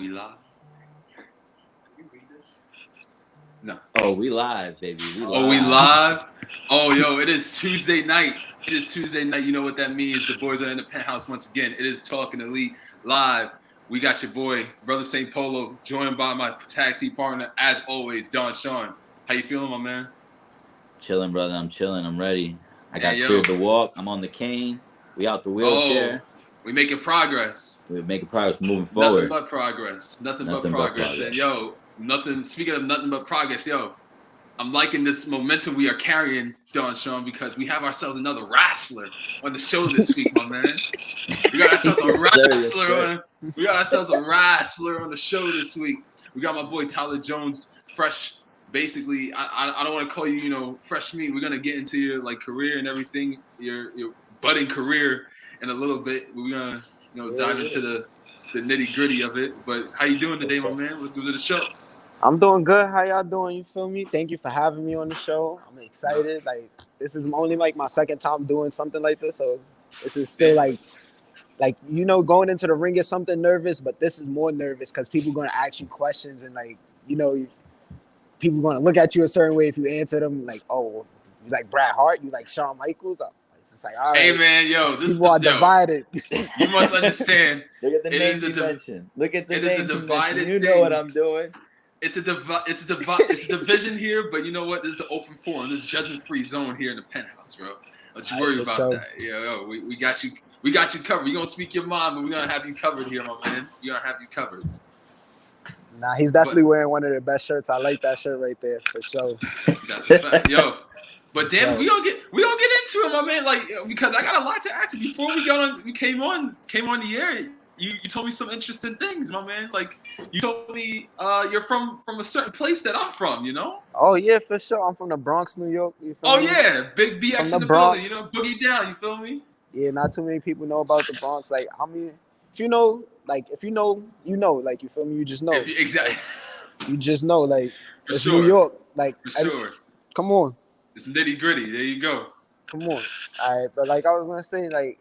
we live? Can you read this? No. Oh, we live, baby. We live. Oh, we live? Oh, yo, it is Tuesday night. It is Tuesday night. You know what that means. The boys are in the penthouse once again. It is Talking Elite live. We got your boy, Brother St. Polo, joined by my tag team partner, as always, Don Sean. How you feeling, my man? Chilling, brother. I'm chilling. I'm ready. I got Hey, yo. cleared to walk. I'm on the cane. We out the wheelchair. We making progress. We're making progress, moving Nothing forward. but progress. Nothing but progress. And yo, speaking of nothing but progress, yo, I'm liking this momentum we are carrying, Don Sean, because we have ourselves another wrestler on the show this week, my man. We got ourselves a wrestler We got ourselves a wrestler on the show this week. We got my boy Tyler Jones, fresh. Basically, I don't want to call you, fresh meat. We're gonna get into your career and everything, your budding career in a little bit. We're gonna dive into the nitty gritty of it. But how you doing today, my man? Let's go to the show. I'm doing good. How y'all doing? You feel me? Thank you for having me on the show. I'm excited. This is only my second time doing something like this, so this is still going into the ring is something nervous, but this is more nervous because people gonna ask you questions and people gonna look at you a certain way if you answer them you like Bret Hart, you like Shawn Michaels. It's just all right. Hey man, this people are divided. You must understand. Look at the names you mentioned. Look at the names you mentioned. You know what I'm doing. It's a division here, but you know what? This is an open forum. This is judgment-free zone here in the penthouse, bro. Don't you worry about that. Yo, we got you. We got you covered. You're gonna speak your mind, but we're gonna have you covered here, my man. We're gonna have you covered. Nah, he's definitely wearing one of the best shirts. I like that shirt right there for sure. That's a fact, yo. But then we gonna get into it, my man. Because I got a lot to ask you. Before we came on the air. You told me some interesting things, my man. You told me you're from a certain place that I'm from, Oh yeah, for sure. I'm from the Bronx, New York. You feel me? Yeah, big BX in the building. Boogie down. You feel me? Yeah, not too many people know about the Bronx. If you know, you know. You feel me? You just know. Exactly. You just know, it's sure. New York. For sure. Come on. It's nitty gritty. There you go. Come on. All right, but I was gonna say,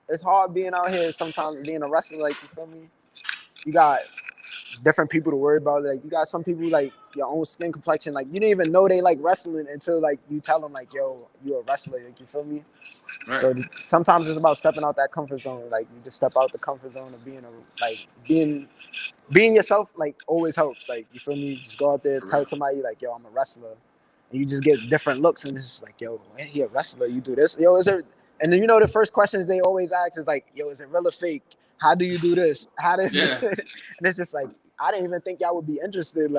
it's hard being out here sometimes being a wrestler. You feel me? You got different people to worry about. You got some people your own skin complexion. You didn't even know they like wrestling until you tell them yo, you're a wrestler. You feel me? Right. So sometimes it's about stepping out that comfort zone. You just step out the comfort zone of being yourself. Always helps. You feel me? You just go out there, tell somebody yo, I'm a wrestler, and you just get different looks, and it's just yo, he a wrestler. You do this, yo, is there? And then the first questions they always ask is yo, is it real or fake? How do you do this? And it's just I didn't even think y'all would be interested,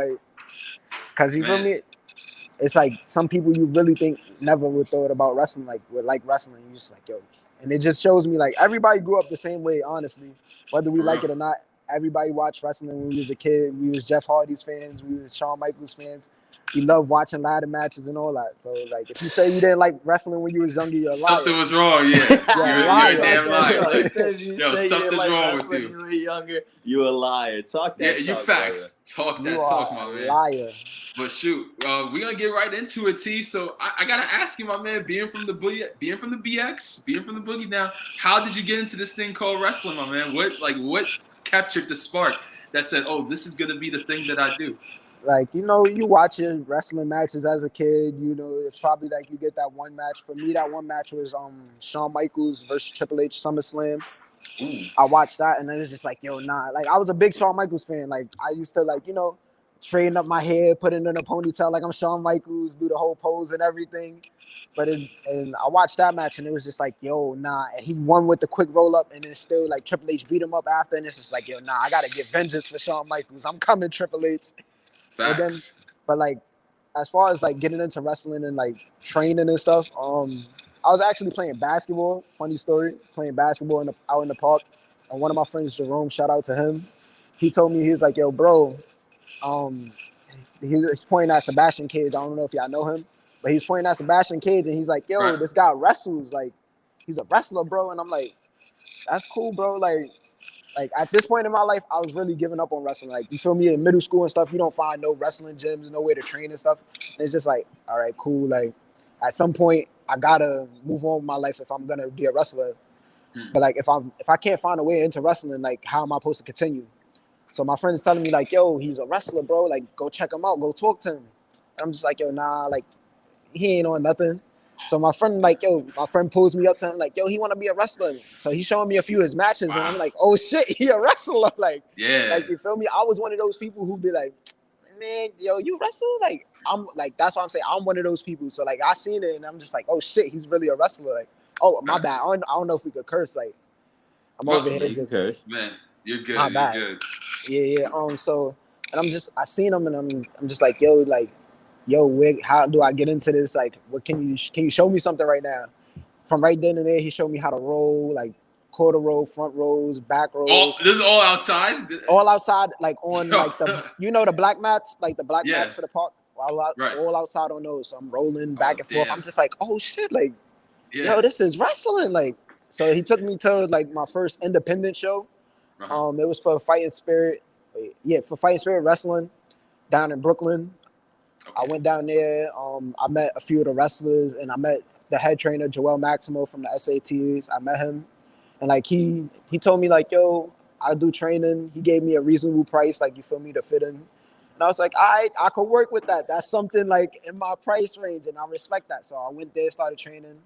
cause you feel me? It's some people you really think never would thought about wrestling, would like wrestling. You just yo, and it just shows me everybody grew up the same way, honestly, whether we like it or not. Everybody watched wrestling when we was a kid. We was Jeff Hardy's fans. We was Shawn Michaels fans. We loved watching ladder matches and all that. So, if you say you didn't like wrestling when you was younger, you're a liar. Something was wrong, yeah. You're a damn liar. Something's wrong with you. When you were younger, you a liar. Talk that. Yeah, you facts. Talk that talk, my man. Liar. But shoot, we're gonna get right into it, T. So I gotta ask you, my man, being from the BX, being from the Boogie now, how did you get into this thing called wrestling, my man? What captured the spark that said, oh, this is gonna be the thing that I do? You watch your wrestling matches as a kid, it's probably you get that one match. For me, that one match was Shawn Michaels versus Triple H SummerSlam. I watched that and then it's just yo, nah. I was a big Shawn Michaels fan. I used to straighten up my hair, put it in a ponytail I'm Shawn Michaels, do the whole pose and everything. And I watched that match and it was just yo, nah. And he won with the quick roll up and then still Triple H beat him up after and it's just yo, nah, I gotta get vengeance for Shawn Michaels. I'm coming, Triple H. And then, but as far as getting into wrestling and training and stuff, I was actually playing basketball. Funny story, playing basketball out in the park. And one of my friends, Jerome, shout out to him. He told me, he was yo, bro, he's pointing at Sebastian Cage. I don't know if y'all know him, but he's pointing at Sebastian Cage and he's yo, this guy wrestles. He's a wrestler, bro. And I'm that's cool, bro. At this point in my life, I was really giving up on wrestling. You feel me? In middle school and stuff, you don't find no wrestling gyms, nowhere to train and stuff. And it's just all right, cool. At some point, I gotta move on with my life if I'm gonna be a wrestler. But if I can't find a way into wrestling, how am I supposed to continue? So my friend is telling me like, yo, he's a wrestler, bro. Like, go check him out. Go talk to him. And I'm just like, yo, nah, like, he ain't on nothing. So my friend, like, yo, my friend pulls me up to him, like, yo, he want to be a wrestler. So he's showing me a few of his matches, and I'm like, oh shit, he a wrestler. Like, you feel me? I was one of those people who be like, man, yo, you wrestle? Like, I'm like, that's what I'm saying. I'm one of those people. So like, I seen it, and I'm just like, oh shit, he's really a wrestler. Like, oh my bad. I don't know if we could curse. Like, I'm over here just curse. Man, you're good. My bad. You're good. Yeah. So, and I seen him, and I'm just like, yo, Wig, how do I get into this? Like, what can you show me something right now? From right then and there, he showed me how to roll, like quarter roll, front rolls, back rolls. This is all outside. All outside, like on like the the black mats, like the black mats for the park. All outside on those. So I'm rolling back and forth. I'm just like, oh shit, like, yo, this is wrestling. Like, so he took me to like my first independent show. It was for Fighting Spirit. For Fighting Spirit Wrestling down in Brooklyn. Okay. I went down there. I met a few of the wrestlers, and I met the head trainer, Joel Maximo from the SATs. I met him, and like he told me like, yo, I do training. He gave me a reasonable price, like, you feel me, to fit in. And I was like, I could work with that. That's something like in my price range, and I respect that. So I went there, started training,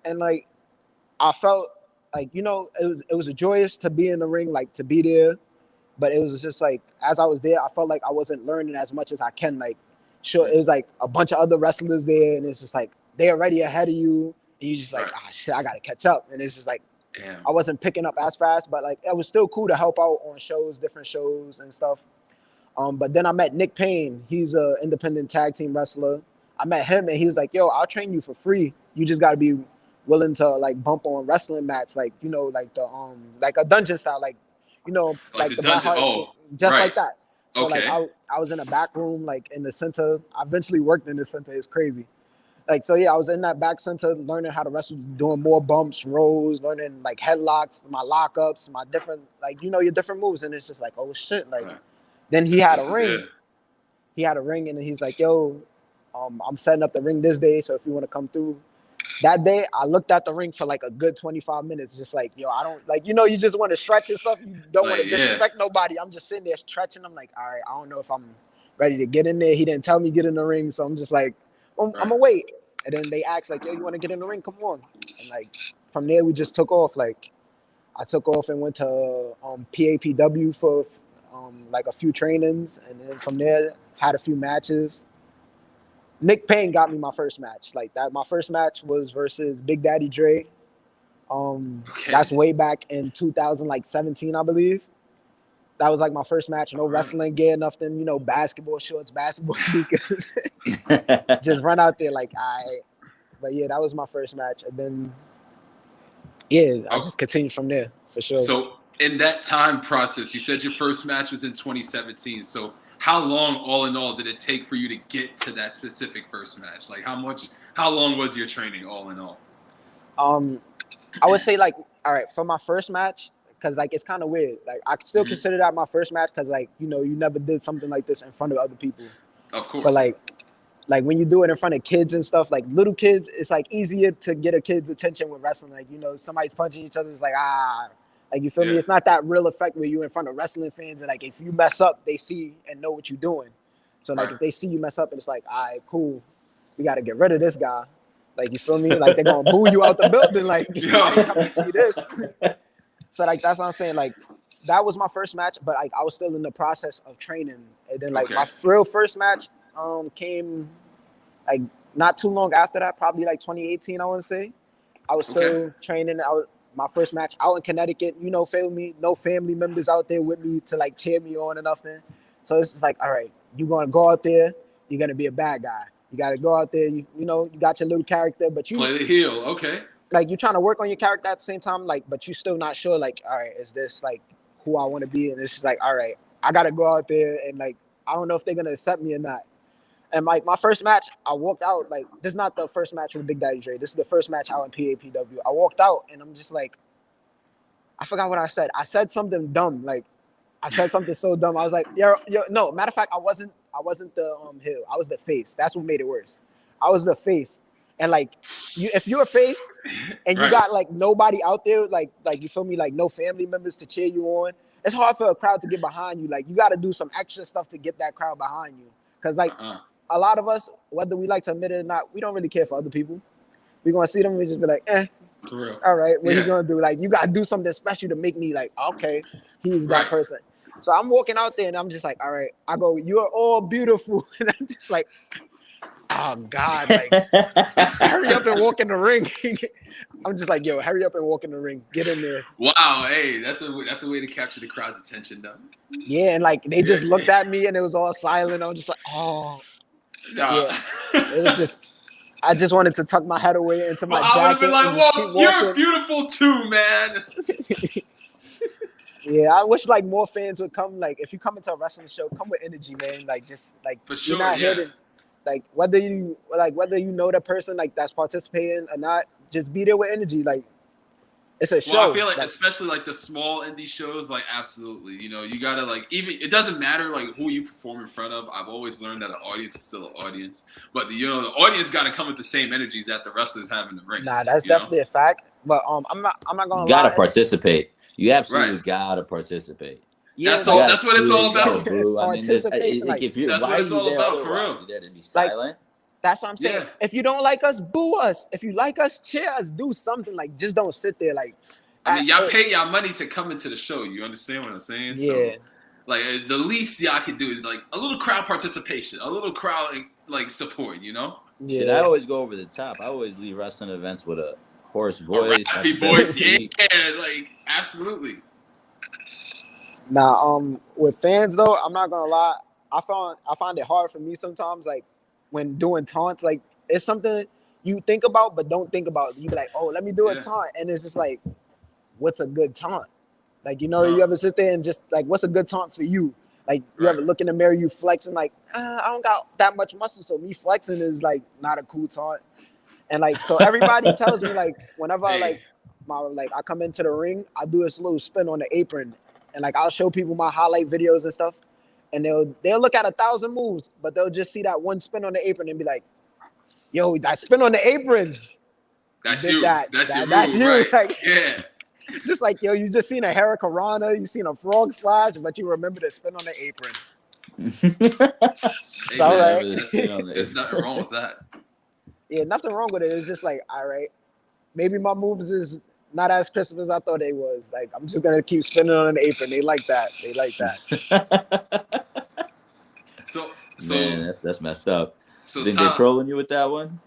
and like I felt like, it was a joyous to be in the ring, like to be there, but it was just like as I was there, I felt like I wasn't learning as much as I can. Like, sure, it was like a bunch of other wrestlers there, and it's just like they're already ahead of you, and you just like, shit, I gotta catch up, and it's just like, damn. I wasn't picking up as fast, but like it was still cool to help out on shows, different shows and stuff. But then I met Nick Payne. He's an independent tag team wrestler. I met him, and he was like, yo, I'll train you for free. You just gotta be willing to like bump on wrestling mats, like, like the like a dungeon style, like, like the dungeon, just like that. So like I was in a back room, like in the center. I eventually worked in the center. It's crazy. Like, so I was in that back center learning how to wrestle, doing more bumps, rolls, learning like headlocks, my lockups, my different, like, your different moves. And it's just like, oh shit. Like, then he had a ring. He had a ring, and he's like, yo, I'm setting up the ring this day, so if you want to come through. That day, I looked at the ring for like a good 25 minutes, just like, yo, I don't, like, you just want to stretch yourself. You don't want to disrespect nobody. I'm just sitting there stretching. I'm like, all right, I don't know if I'm ready to get in there. He didn't tell me get in the ring, so I'm just like, I'm going to wait. And then they asked, like, yo, you want to get in the ring? Come on. And like, from there, we just took off. Like, I took off and went to PAPW for like a few trainings. And then from there, had a few matches. Nick Payne got me my first match. Like that, my first match was versus Big Daddy Dre. That's way back in 2017, I believe. That was like my first match. No wrestling gear, nothing. Basketball shorts, basketball sneakers. Just run out there like But yeah, that was my first match, and then I just continued from there for sure. So in that time process, you said your first match was in 2017. So how long, all in all, did it take for you to get to that specific first match? Like, how long was your training, all in all? I would say, like, all right, for my first match, because like it's kind of weird. Like, I could still consider that my first match because, like, you never did something like this in front of other people. Of course. But like when you do it in front of kids and stuff, like little kids, it's like easier to get a kid's attention with wrestling. Like, somebody's punching each other, it's like, like, you feel me? It's not that real effect where you're in front of wrestling fans, and like if you mess up, they see and know what you're doing. So like if they see you mess up, and it's like, all right, cool, we got to get rid of this guy. Like, you feel me? Like, they're gonna boo you out the building. Like, I ain't come to see this. So like that's what I'm saying. Like, that was my first match, but like I was still in the process of training. And then like my real first match came like not too long after that, probably like 2018, I want to say. I was still training. My first match out in Connecticut, feel me? No family members out there with me to like cheer me on and nothing. So it's just like, all right, you're gonna go out there, you're gonna be a bad guy. You gotta go out there, you got your little character, but you play the heel, okay. Like, you're trying to work on your character at the same time, like, but you're still not sure, like, all right, is this like who I want to be? And it's just like, all right, I gotta go out there, and like, I don't know if they're gonna accept me or not. And like my first match, I walked out, like, this is not the first match with Big Daddy Dre. This is the first match out in PAPW. I walked out, and I'm just like, I forgot what I said. I said something dumb. Like, I said something so dumb. I was like, no, matter of fact, I wasn't the heel. I was the face. That's what made it worse. I was the face. And like, if you're a face and you got like nobody out there, like you feel me, like no family members to cheer you on, it's hard for a crowd to get behind you. Like you got to do some extra stuff to get that crowd behind you. Because like a lot of us, whether we like to admit it or not, we don't really care for other people. We gonna see them, we just be like, For real. All right, what you gonna do? Like you gotta do something special to make me like, okay, he's that person. So I'm walking out there and I'm just like, all right. I go, you're all beautiful, and I'm just like, oh God, like hurry up and walk in the ring. I'm just like, yo, hurry up and walk in the ring. Get in there. Wow, hey, that's a way to capture the crowd's attention, though. Yeah, and like they just looked at me and it was all silent. I was just like, oh, yeah. It was just. I just wanted to tuck my head away into my jacket. I would have been like, "Well, you're beautiful too, man." Yeah, I wish like more fans would come. Like, if you come into a wrestling show, come with energy, man. Like, just like for sure, you're not hidden. Like whether you know the person like that's participating or not, just be there with energy. Like it's a show. Well, I feel like especially like the small indie shows, like absolutely, you know, you gotta like even it doesn't matter like who you perform in front of. I've always learned that an audience is still an audience, but the audience got to come with the same energies that the wrestlers have in the ring. Nah, that's definitely a fact. But I'm not gonna. You gotta participate. You absolutely gotta participate. Yeah, that's what it's all about. Participation. That's what it's all about, for real. You're there to be silent. That's what I'm saying. Yeah. If you don't like us, boo us. If you like us, cheer us. Do something. Like, just don't sit there. Like, I mean, y'all pay y'all money to come into the show. You understand what I'm saying? Yeah. So, like, the least y'all can do is like a little crowd participation, a little crowd like support. You know? Yeah. Shit, I always go over the top. I always leave wrestling events with a hoarse voice. A raspy voice. Yeah, like absolutely. Nah, with fans though, I'm not gonna lie. I find it hard for me sometimes, like when doing taunts. Like it's something you think about but don't think about. You be like, oh, let me do a taunt, and it's just like, what's a good taunt? Like you ever sit there and just like, what's a good taunt for you? Like you ever look in the mirror, you flexing like, I don't got that much muscle, so me flexing is like not a cool taunt. And like so, everybody tells me like whenever I come into the ring, I do this little spin on the apron. And like I'll show people my highlight videos and stuff, and they'll look at 1,000 moves, but they'll just see that one spin on the apron and be like, "Yo, that spin on the apron, that's you. That's you." Right. Like, yeah, just like yo, you just seen a Hurricanrana, you seen a frog splash, but you remember the spin on the apron. So, there's nothing wrong with that. Yeah, nothing wrong with it. It's just like, all right, maybe my moves is not as crisp as I thought they was. Like, I'm just gonna keep spinning on an apron. They like that. So man, that's messed up. So think they're trolling you with that one?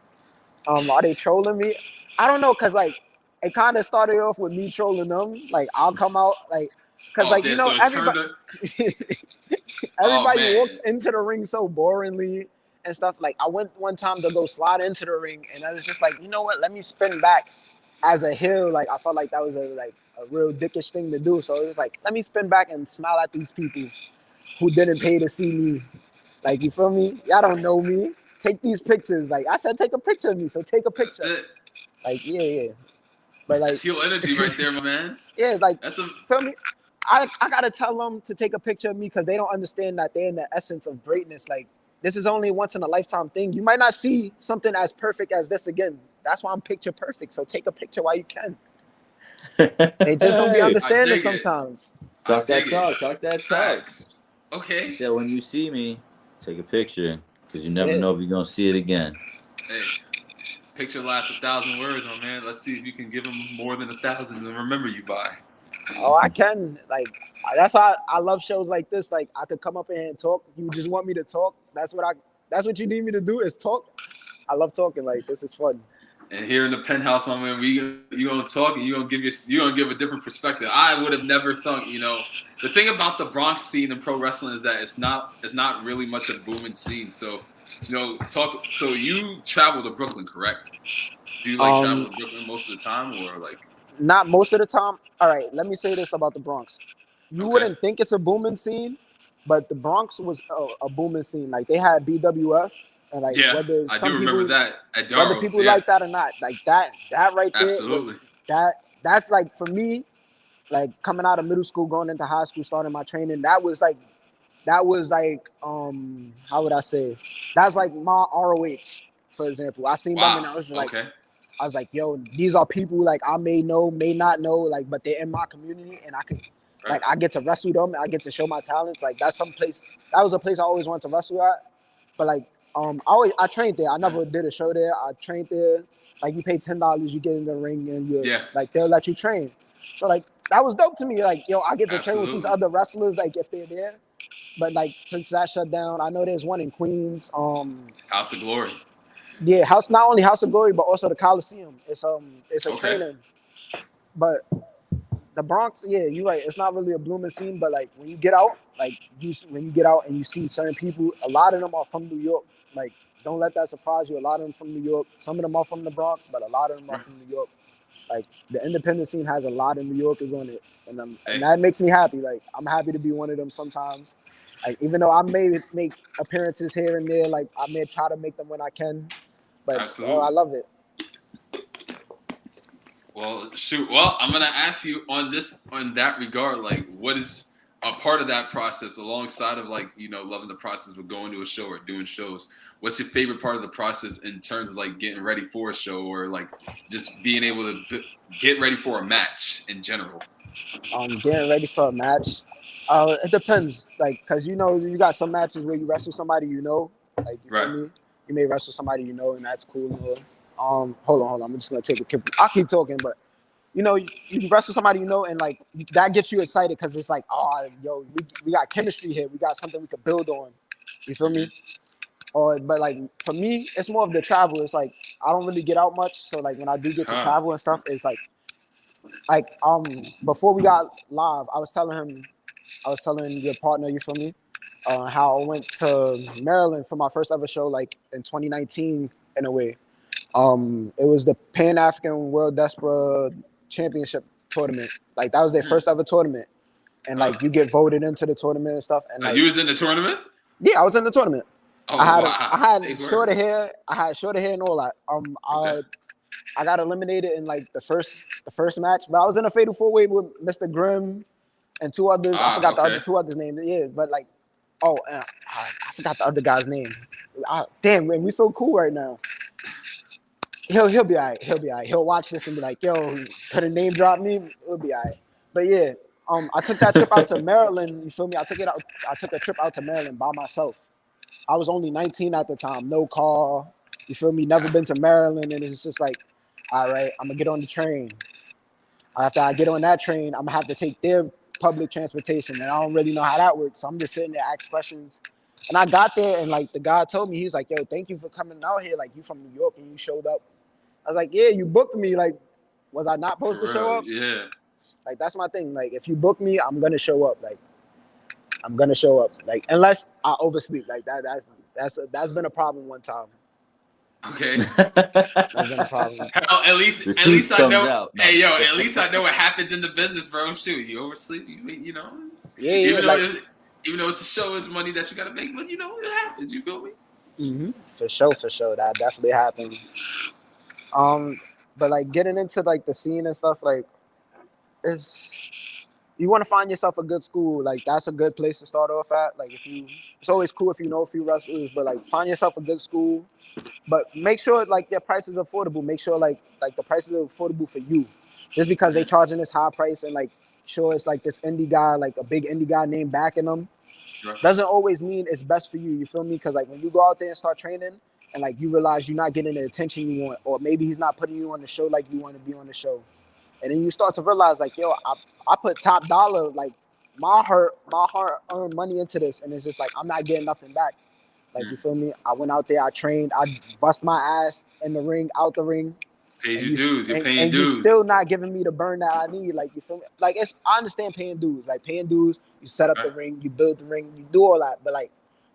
Are they trolling me? I don't know, cause like it kind of started off with me trolling them. Like I'll come out like, cause everybody walks into the ring so boringly and stuff. Like I went one time to go slide into the ring, and I was just like, you know what? Let me spin back. As a heel, like I felt like that was a real dickish thing to do. So it was like, let me spin back and smile at these people who didn't pay to see me. Like, you feel me? Y'all don't know me. Take these pictures. Like I said, take a picture of me. So take a picture. Like yeah. But like, that's heel energy right there, my man. Yeah, like feel me? I gotta tell them to take a picture of me because they don't understand that they're in the essence of greatness. Like this is only once in a lifetime thing. You might not see something as perfect as this again. That's why I'm picture perfect. So take a picture while you can. They just don't be understanding sometimes. Talk that talk. Okay. So when you see me, take a picture because you never know if you're gonna see it again. Hey, picture lasts 1,000 words, my man. Let's see if you can give them more than 1,000 and remember you by. Oh, I can. Like that's why I love shows like this. Like I could come up in here and talk. You just want me to talk. That's what you need me to do is talk. I love talking. Like this is fun. And here in the penthouse, my man, you gonna talk and you gonna give a different perspective. I would have never thought, the thing about the Bronx scene in pro wrestling is that it's not really much a booming scene. So, So you travel to Brooklyn, correct? Do you travel to Brooklyn most of the time, or like? Not most of the time. All right, let me say this about the Bronx. You wouldn't think it's a booming scene, but the Bronx was a booming scene. Like they had BWF. And like whether I do remember that at Darrow's, whether people like that or not, like that right there, absolutely. That's like for me, like coming out of middle school, going into high school, starting my training. That was like how would I say? That's like my ROH, for example. I seen them and I was like, yo, these are people like I may know, may not know, like, but they're in my community, and I can Like I get to wrestle them, I get to show my talents. Like that's some place. That was a place I always wanted to wrestle at. But like, I trained there. I never did a show there. I trained there. Like you pay $10, you get in the ring, and like they'll let you train. So like that was dope to me. Like yo, I get to train with these other wrestlers. Like if they're there. But like since that shut down, I know there's one in Queens. House of Glory. Yeah, not only House of Glory, but also the Coliseum. It's a training. But the Bronx, yeah, you're right. It's not really a blooming scene, but like when you get out, when you get out and you see certain people, a lot of them are from New York. Like, don't let that surprise you. A lot of them from New York. Some of them are from the Bronx, but a lot of them are from New York. Like the independent scene has a lot of New Yorkers on it, and that makes me happy. Like I'm happy to be one of them sometimes. Like even though I may make appearances here and there, like I may try to make them when I can, but I love it. Well, shoot. Well, I'm gonna ask you on that regard. Like, what is a part of that process alongside of like loving the process of going to a show or doing shows? What's your favorite part of the process in terms of like getting ready for a show or like just being able to get ready for a match in general? Getting ready for a match. It depends. Like, cause you got some matches where you wrestle somebody like you feel me. You may wrestle somebody and that's cool. Hold on. I'm just gonna take a kip. I'll keep talking, but you wrestle somebody and like that gets you excited because it's like, oh, yo, we got chemistry here. We got something we could build on. You feel me? But like for me, it's more of the travel. It's like I don't really get out much, so like when I do get to travel and stuff, it's like before we got live, I was telling your partner, you feel me, how I went to Maryland for my first ever show, like in 2019, in a way. It was the Pan African World Desperate Championship tournament. Like that was their first ever tournament, and like you get voted into the tournament and stuff. And like, you was in the tournament? Yeah, I was in the tournament. Oh, I had shorter hair. I had shorter hair and all that. I got eliminated in like the first match, but I was in a fatal 4-way with Mr. Grimm and two others. I forgot the other two others' names. Yeah, but like, I forgot the other guy's name. Damn, man, we so cool right now. He'll be all right. He'll watch this and be like, yo, could a name drop me? It'll be all right. But yeah, I took that trip out to Maryland. You feel me? I took a trip out to Maryland by myself. I was only 19 at the time, no car. You feel me? Never been to Maryland, and it's just like, all right, I'm gonna get on the train. After I get on that train, I'm gonna have to take their public transportation, and I don't really know how that works. So I'm just sitting there asking questions. And I got there, and like the guy told me, he was like, "Yo, thank you for coming out here. Like you from New York, and you showed up." I was like, "Yeah, you booked me. Like, was I not supposed to show up?" Yeah. Like that's my thing. Like if you book me, I'm gonna show up. Like I'm gonna show up. Like unless I oversleep. Like that's been a problem one time. Okay. That's been a problem. Hell, at least I know. Out. Hey, yo, at least I know what happens in the business, bro. Shoot, you oversleep, Yeah. Even though it's a show, it's money that you gotta make, but it happens. You feel me? Mm-hmm. For sure. That definitely happens. But like getting into like the scene and stuff, like you want to find yourself a good school. Like that's a good place to start off at. Like it's always cool if you know a few wrestlers, but like find yourself a good school. But make sure like their price is affordable. Make sure like the prices are affordable for you. Just because they charging this high price and like sure it's like this indie guy, like a big indie guy name backing them, doesn't always mean it's best for you. You feel me? Because like when you go out there and start training and like you realize you're not getting the attention you want, or maybe he's not putting you on the show like you want to be on the show. And then you start to realize, like, yo, I put top dollar, like my hard-earned money into this, and it's just like I'm not getting nothing back. Like, you feel me? I went out there, I trained, I bust my ass in the ring, out the ring. Paid your dues. You're paying dues. And you're still not giving me the burn that I need. Like, you feel me? Like, I understand paying dues. Like, paying dues, you set up the ring, you build the ring, you do all that. But like,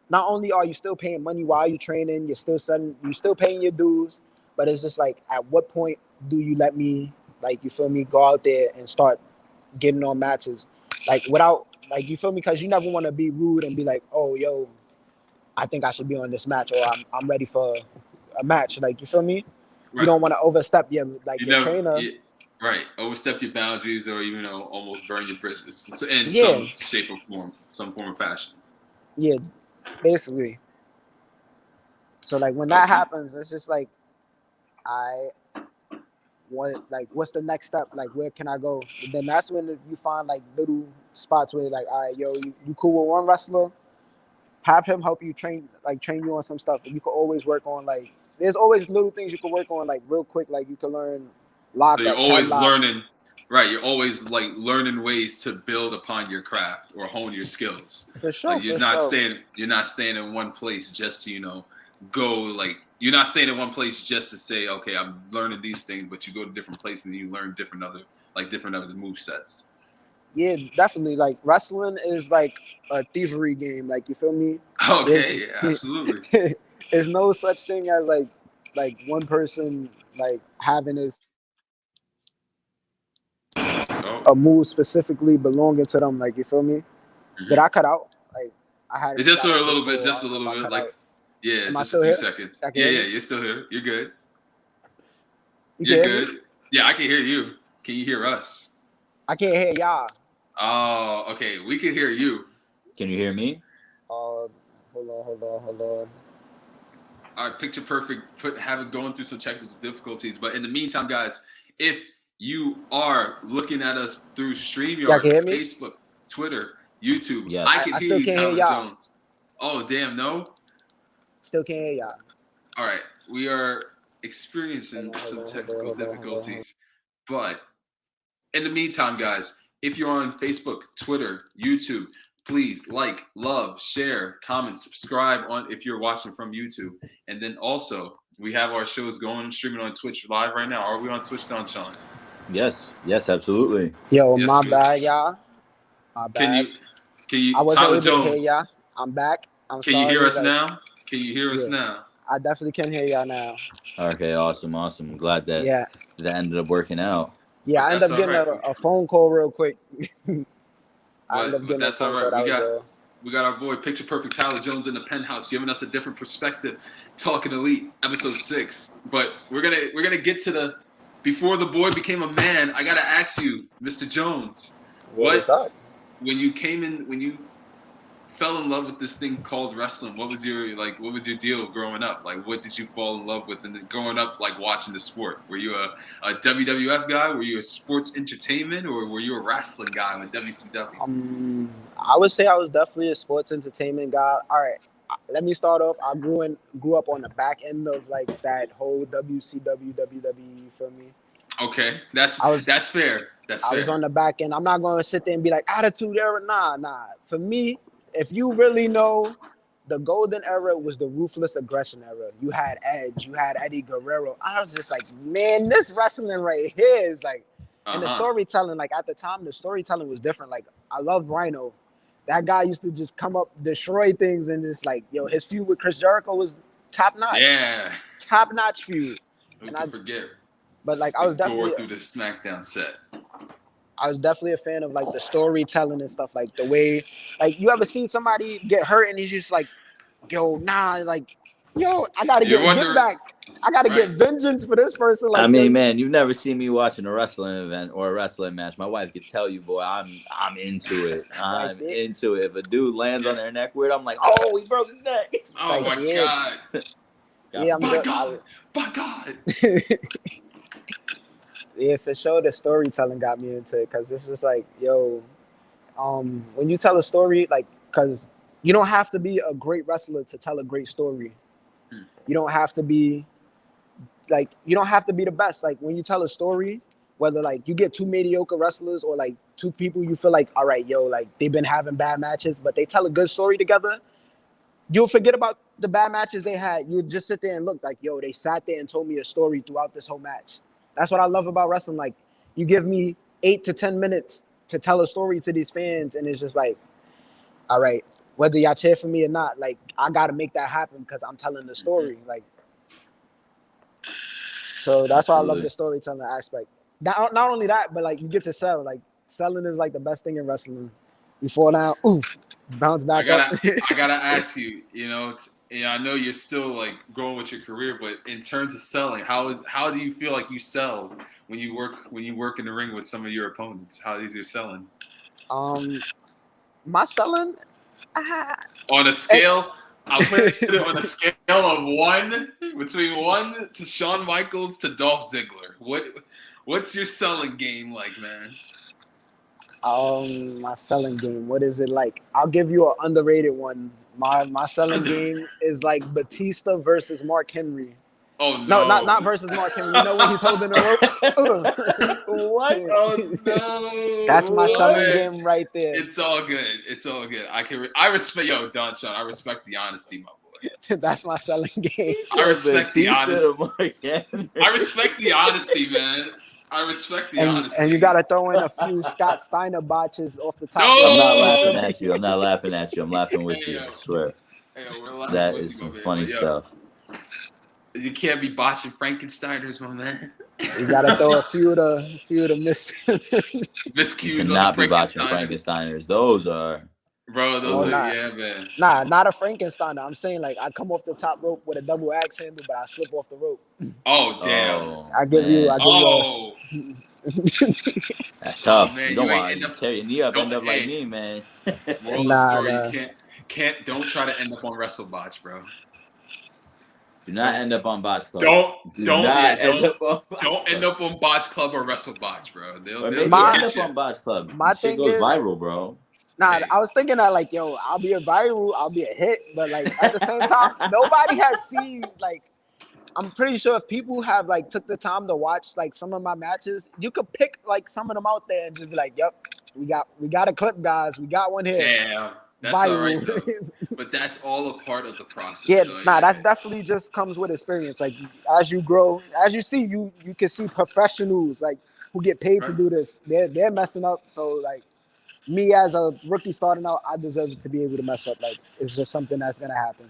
not only are you still paying money while you're training, you're still paying your dues. But it's just like, at what point do you let me, like, you feel me, go out there and start getting on matches? Like, without, like, you feel me? Because you never want to be rude and be like, oh, yo, I think I should be on this match, or I'm ready for a match. Like, you feel me? Right. You don't want to overstep your trainer. Right. Overstep your boundaries or even almost burn your bridges in some shape or form, some form of fashion. Yeah, basically. So like when that happens, it's just like what's the next step? Like, where can I go? And then that's when you find like little spots where like, all right, yo, you cool with one wrestler, have him help you train you on some stuff. And you can always work on like, there's always little things you can work on like real quick. Like you can learn So you're lockups, always headlocks. learning, right? You're always like learning ways to build upon your craft or hone your skills. For sure, Like for sure. you're not staying in one place just to go like you're not staying in one place just to say okay I'm learning these things, but you go to different places and you learn different other move sets. Yeah, definitely. Like wrestling is like a thievery game. Like you feel me? Okay, There's yeah, absolutely. there's no such thing as like one person like having a Oh, move specifically belonging to them. Like you feel me? Did I cut out? Like I had It just got for a a quick little bit, call. I just a don't know if little I bit, cut like out. yeah, Am I just a still few here? seconds. I can Yeah, hear yeah, me. you're still here. You're good. You can You're hear me? good. Yeah, I can hear you. Can you hear us? I can't hear y'all. Oh, okay. We can hear you. Can you hear me? Hold on. All right, picture perfect. Have it going through some technical difficulties, but in the meantime, guys, if you are looking at us through Y'all StreamYard, can hear me? Facebook, Twitter, YouTube, I Yes. can I hear still you, can't hear Tyler y'all. Jones. Oh, damn, no. Still can't hear y'all. All right, we are experiencing some technical Hold on. difficulties, but in the meantime, guys, if you're on Facebook, Twitter, YouTube, please like, love, share, comment, subscribe on if you're watching from YouTube. And then also, we have our shows going, streaming on Twitch live right now. Are we on Twitch, Don Sean? Yes. Yes, absolutely. Yo, Yes, my we. bad, y'all. My Can bad. you, I wasn't Tyler able to hear Jones? y'all. I'm back. I'm Can you hear sorry. us Like, now? Can you hear us yeah, now? I definitely can hear y'all now. Okay, awesome. I'm glad that Yeah, that ended up working out. yeah. But I ended that's up all getting right. a phone call real quick. I ended up But getting a that's all phone call. right. That was We got our boy Picture Perfect Tyler Jones in the penthouse, giving us a different perspective, talking elite, episode 6. But we're gonna get to the before the boy became a man. I gotta ask you, Mr. Jones, what's up? when you fell in love with this thing called wrestling, what was your deal growing up? Like what did you fall in love with and growing up like watching the sport? Were you a WWF guy? Were you a sports entertainment or were you a wrestling guy with WCW? I would say I was definitely a sports entertainment guy. All right, let me start off. I grew up on the back end of like that whole WCW WWE. You feel me? Okay, that's I was fair. That's I was fair. on the back end. I'm not going to sit there and be like attitude era. Nah. For me, if you really know, the golden era was the ruthless aggression era. You had Edge, you had Eddie Guerrero. I was just like, man, this wrestling right here is like, and the storytelling, like at the time, the storytelling was different. Like I love Rhino. That guy used to just come up, destroy things, and just like, yo, his feud with Chris Jericho was top notch, Yeah. top notch feud. Who And could forget but like, the gore through the SmackDown set? I was definitely a fan of like the storytelling and stuff, like the way, like you ever seen somebody get hurt and he's just like, yo, nah, like, yo, I gotta You're get wondering, back. I gotta right? get vengeance for this person. I Like, yo, mean, man, you've never seen me watching a wrestling event or a wrestling match. My wife could tell you, boy, I'm into it. like, I'm into it. If a dude lands on their neck weird, I'm like, oh, he broke his neck. Oh like, my God! yeah, I'm By good. God! By God! Yeah, for sure. The storytelling got me into it because it's just like, yo, when you tell a story, like, because you don't have to be a great wrestler to tell a great story. You don't have to be you don't have to be the best. Like when you tell a story, whether like you get two mediocre wrestlers or like two people you feel like, all right, yo, like they've been having bad matches, but they tell a good story together, you'll forget about the bad matches they had. You'll just sit there and look like, yo, they sat there and told me a story throughout this whole match. That's what I love about wrestling. Like you give me 8 to 10 minutes to tell a story to these fans, and it's just like, all right, whether y'all cheer for me or not, like I gotta make that happen because I'm telling the story. Like, so that's why I love the storytelling aspect. Not only that, but like you get to sell. Like selling is like the best thing in wrestling. You fall down, oof, bounce back up. I gotta ask you. I know you're still like growing with your career, but in terms of selling, how do you feel like you sell when you work in the ring with some of your opponents? How is your selling? My selling On a scale I'll put it on a scale of 1 between 1 to Shawn Michaels to Dolph Ziggler. What's your selling game like, man? My selling game. What is it like? I'll give you an underrated one. My selling game is like Batista versus Mark Henry. Oh No, no! not versus Mark Henry. You know when he's holding the rope. What? Oh no! That's my Oh, selling man. game right there. It's all good. It's all good. I respect Don Sean. I respect the honesty, my boy. That's my selling game. I respect the honesty. honesty. I respect the honesty, man. I respect the honesty. And you got to throw in a few Scott Steiner botches off the top. No! I'm not laughing at you. I'm not laughing at you. I'm laughing with Hey, you. yo. I swear. Hey, yo, we're laughing That with is you, some my man, funny but, yo, stuff. You can't be botching Frankensteiners, my man. You got to throw a few of the miss. Miscues You on the cannot be watching Frankensteiner. Frankensteiners. Those are. Bro, those Oh, are, nah. yeah, man. Nah, not a Frankensteiner. I'm saying like I come off the top rope with a double axe handle, but I slip off the rope. Oh, damn. Oh, I give you. Oh, that's tough. man, You don't you ain't want end to up- tear your knee up, end up like hey. me, man. moral of the story, you don't try to end up on WrestleBotch, bro. Do not end up on Botch Club. Don't end up on on Botch Club or WrestleBotch, bro. They'll Or maybe get end up you. on Botch Club. My Shit thing goes is- viral, bro. Nah, Hey. I was thinking that like, yo, I'll be a viral, I'll be a hit, but like at the same time, nobody has seen like. I'm pretty sure if people have like took the time to watch like some of my matches, you could pick like some of them out there and just be like, "Yep, we got a clip, guys. We got one here." Damn, that's all right though. But that's all a part of the process. Yeah, so, nah, that's definitely just comes with experience. Like as you grow, as you see, you can see professionals like who get paid to do this. They're messing up. So like me as a rookie starting out, I deserve to be able to mess up. Like it's just something that's gonna happen.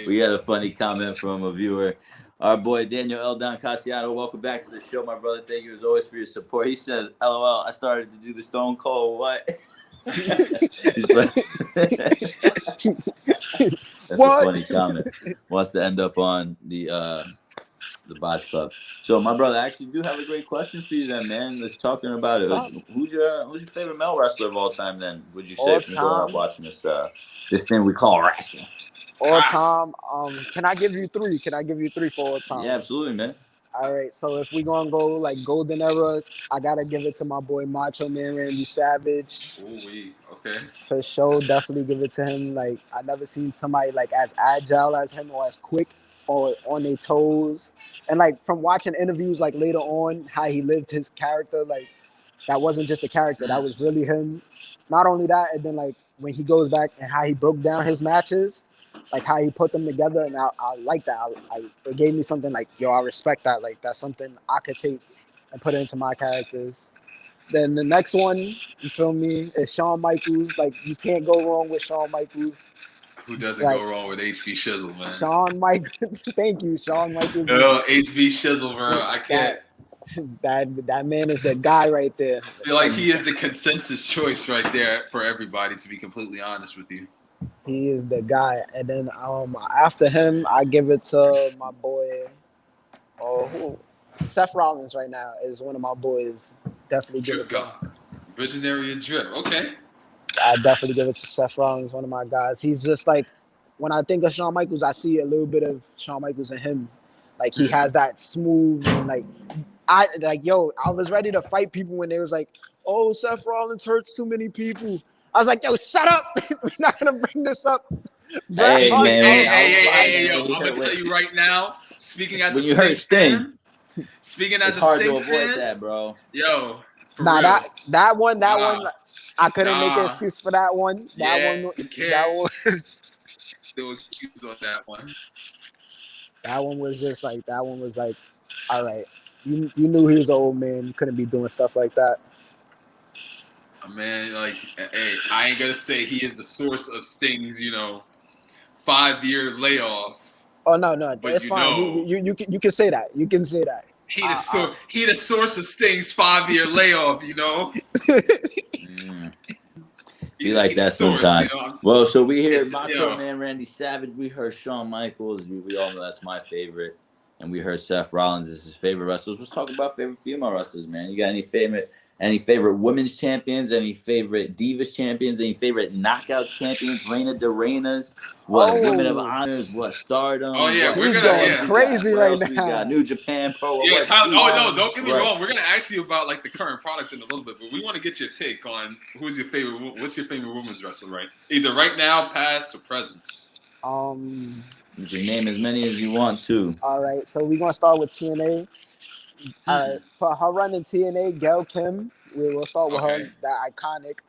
We had a funny comment from a viewer. Our boy Daniel El Don Casiano, welcome back to the show, my brother. Thank you as always for your support. He says, "LOL, I started to do the Stone Cold what?" That's What? a funny comment. Wants to end up on the Botch Club. So my brother, I actually do have a great question for you then, man. Let's talking about it. Who's your favorite male wrestler of all time then? Would you say All from growing up time? watching this thing we call wrestling? All time. Can I give you 3? Can I give you 3 for all time? Yeah, absolutely, man. All right. So if we gonna go like golden era, I gotta give it to my boy Macho Man Randy Savage. Okay. For sure, definitely give it to him. Like I never seen somebody like as agile as him or as quick or on their toes. And like from watching interviews like later on, how he lived his character, like that wasn't just a character, that was really him. Not only that, and then like when he goes back and how he broke down his matches, like how he put them together, and I like that. It gave me something like, yo, I respect that. Like that's something I could take and put it into my characters. Then the next one, you feel me, is Shawn Michaels. Like you can't go wrong with Shawn Michaels. Who doesn't Like, go wrong with HB Shizzle, man? Shawn Michaels, thank you, Shawn Michaels. Yo, HB Shizzle, bro. I can't. That man is the guy right there. I feel like he is the consensus choice right there for everybody, to be completely honest with you. He is the guy. And then after him, I give it to my boy. Seth Rollins right now is one of my boys. Definitely give it to him. Visionary and Drip. Okay. I definitely give it to Seth Rollins, one of my guys. He's just like, when I think of Shawn Michaels, I see a little bit of Shawn Michaels in him. Like he has that smooth and I was ready to fight people when they was like, "Oh, Seth Rollins hurts too many people." I was like, "Yo, shut up! We're not gonna bring this up." Hey, man. Hey, yo, I'm gonna tell you right now. Speaking as when a you heard Sting, speaking as it's a hard Sting to avoid fan, that, bro. Yo, nah, real. that one, I couldn't make an Nah. excuse for that one. You can't. That one. There was excuse on that one. That one was just like, all right. You knew he was an old man. You couldn't be doing stuff like that. Man, like, hey, I ain't gonna say he is the source of Sting's, 5-year layoff. Oh no, But it's fine. You can say that. You can say that. He the source of Sting's 5-year layoff. Be like that sometimes. Well, so we hear Macho Man Randy Savage. We heard Shawn Michaels. We all know that's my favorite. And we heard Seth Rollins is his favorite wrestlers. Let's talk about favorite female wrestlers, man. You got any favorite Any favorite women's champions? Any favorite Divas champions? Any favorite knockout champions? Reina de Reinas? What Women of Honors? What Stardom? Oh yeah, what we're He's gonna going crazy what right else we now. got? New Japan Pro. Yeah, What? Tyler, no, don't get me Right. wrong. We're gonna ask you about like the current product in a little bit, but we want to get your take on who's your favorite. What's your favorite women's wrestler, right? Either right now, past, or present. You can name as many as you want to. All right, so we're gonna start with TNA. All right, for her run in TNA, Gail Kim, we will start with her, that iconic.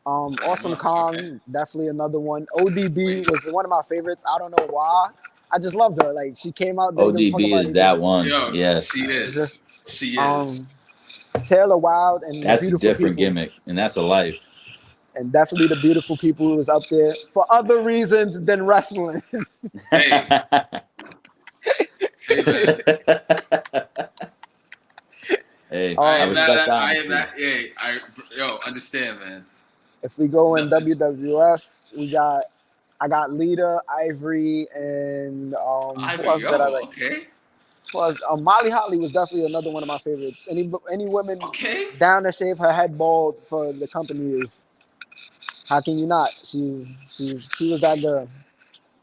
Awesome Kong, definitely another one. ODB was one of my favorites. I don't know why. I just loved her. Like she came out. ODB is that one. Yo, yes, she is. She is. Taylor Wilde and that's the a different people. gimmick, and that's a life. And definitely the beautiful people who was up there for other reasons than wrestling. Hey. Hey, I understand, man. If we go in WWF, I got Lita, Ivory, and Ivory, who else that I like? Okay. Was Molly Holly was definitely another one of my favorites. Any women down to shave her head bald for the company, how can you not? She was that girl.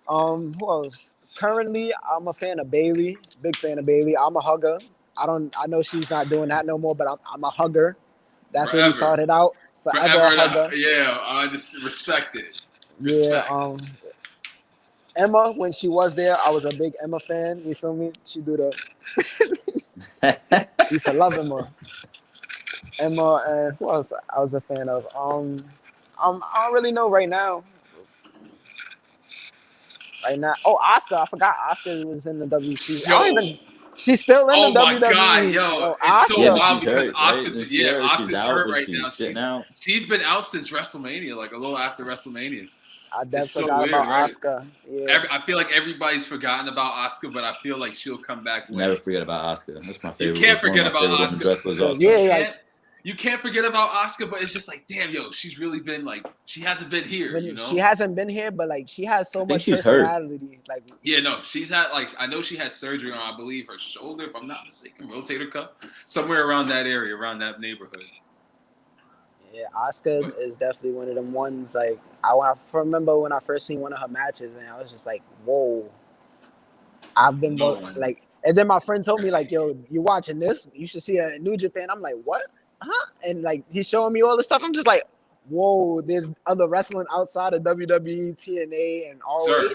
Who else? Currently, I'm a fan of Bailey. Big fan of Bailey. I'm a hugger. I know she's not doing that no more, but I'm a hugger. That's where we started out. Forever a hugger. Yeah, I just respect it. Respect. Yeah. Emma, when she was there, I was a big Emma fan. You feel me? She do the. Used to love Emma. Emma and who else I was a fan of? I don't really know right now. Oh, Asuka. I forgot Asuka was in the WC. She's still in the WWE. Oh my God, yo, it's so wild because Asuka's hurt right now. She's been out since WrestleMania, like a little after WrestleMania. I definitely forgot about Asuka. Yeah. I feel like everybody's forgotten about Asuka, but I feel like she'll come back. Never forget about Asuka. That's my favorite. You can't forget about Asuka. Yeah, you can't forget about Asuka, but it's just like, damn, yo, she's really been like, she hasn't been here. You know? She hasn't been here, but like, she has so much personality. Hurt. Like, yeah, no, she's had like, I know she had surgery on, I believe, her shoulder, if I'm not mistaken, rotator cuff, somewhere around that area, around that neighborhood. Yeah, Asuka is definitely one of them ones. Like, I remember when I first seen one of her matches, and I was just like, whoa. I've been like, and then my friend told me like, yo, you watching this? You should see it in New Japan. I'm like, what? Huh? And like, he's showing me all this stuff. I'm just like, whoa, there's other wrestling outside of WWE, TNA, and ROH. Sure.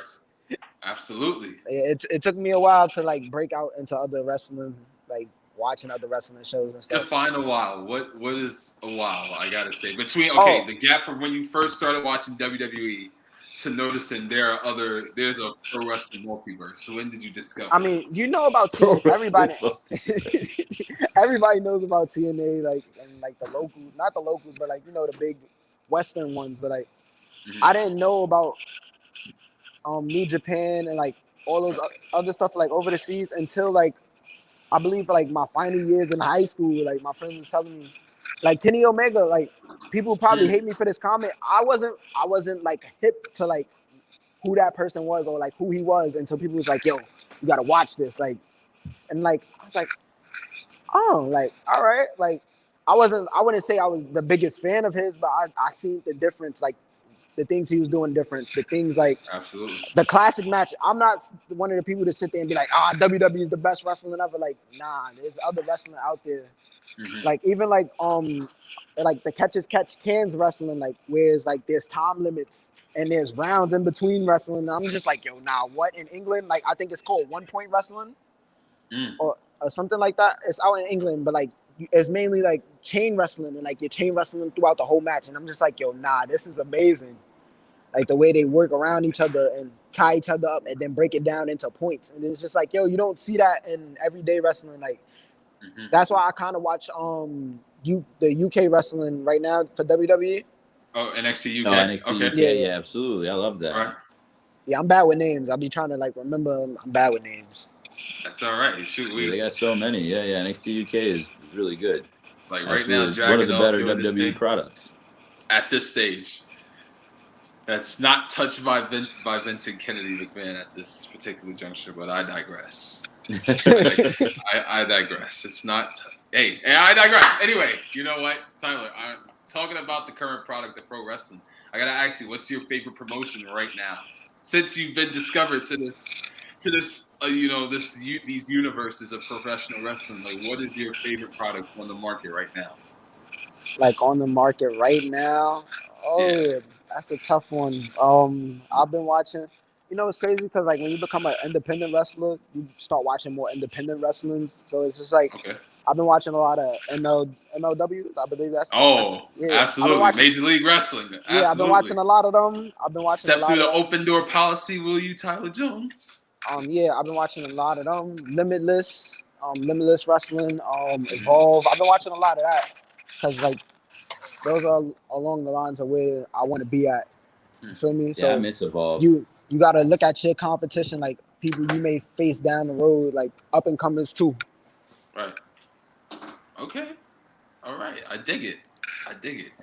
Absolutely. It took me a while to like break out into other wrestling, like watching other wrestling shows and stuff. Define a while. What is a while? I gotta say between the gap from when you first started watching WWE to noticing there's a pro wrestling multiverse. So when did you discover? I mean, you know about TNA. Everybody knows about TNA, like, and like the local, not the locals, but like, you know, the big Western ones. But like, I didn't know about New Japan and like all those other stuff like over the seas until like, I believe like my final years in high school. Like my friends was telling me, like Kenny Omega, like people probably hate me for this comment. I wasn't like hip to like who that person was or like who he was until people was like, yo, you gotta watch this. Like, and like I was like, oh, like, all right. Like I wouldn't say I was the biggest fan of his, but I seen the difference, like the things he was doing different, the things like absolutely the classic match. I'm not one of the people to sit there and be like, WWE is the best wrestling ever. Like, nah, there's other wrestling out there. Like even like the catch cans wrestling, like where's like there's time limits and there's rounds in between wrestling. And I'm just like, yo, nah, what in England? Like I think it's called 1 point wrestling or something like that. It's out in England, but like it's mainly like chain wrestling and like you're chain wrestling throughout the whole match. And I'm just like, yo, nah, this is amazing. Like the way they work around each other and tie each other up and then break it down into points. And it's just like, yo, you don't see that in everyday wrestling. Like that's why I kind of watch the UK wrestling right now for WWE. Oh, NXT UK. Oh, NXT UK. Yeah, absolutely. I love that. Right. Yeah, I'm bad with names. I'll be trying to like remember. I'm bad with names. That's all right. Shoot, they got so many. Yeah. NXT UK is really good. Like right now, it's one of the better WWE products at this stage. That's not touched by Vincent Kennedy McMahon at this particular juncture, but I digress. I digress. It's not Hey, I digress. Anyway, you know what, Tyler? I'm talking about the current product of pro wrestling. I gotta ask you, what's your favorite promotion right now? Since you've been discovered to this, these universes of professional wrestling, like, what is your favorite product on the market right now? Like on the market right now. Yeah. Oh, that's a tough one. I've been watching. You know, it's crazy because like when you become an independent wrestler, you start watching more independent wrestlings. So it's just like Okay. I've been watching a lot of MLW. I believe that's Oh, yeah. I've been absolutely. watching. Major League Wrestling. Yeah, I've been Absolutely. watching a lot of them. I've been watching a Step through lot of the them. open door policy, will you, Tyler Jones? Yeah, I've been watching a lot of them. Limitless Wrestling, Evolve. I've been watching a lot of that because like those are along the lines of where I want to be at. You feel me? Yeah, I So miss Evolve. you gotta look at your competition, like people you may face down the road, like up and comers too. Right. Okay. All right. I dig it.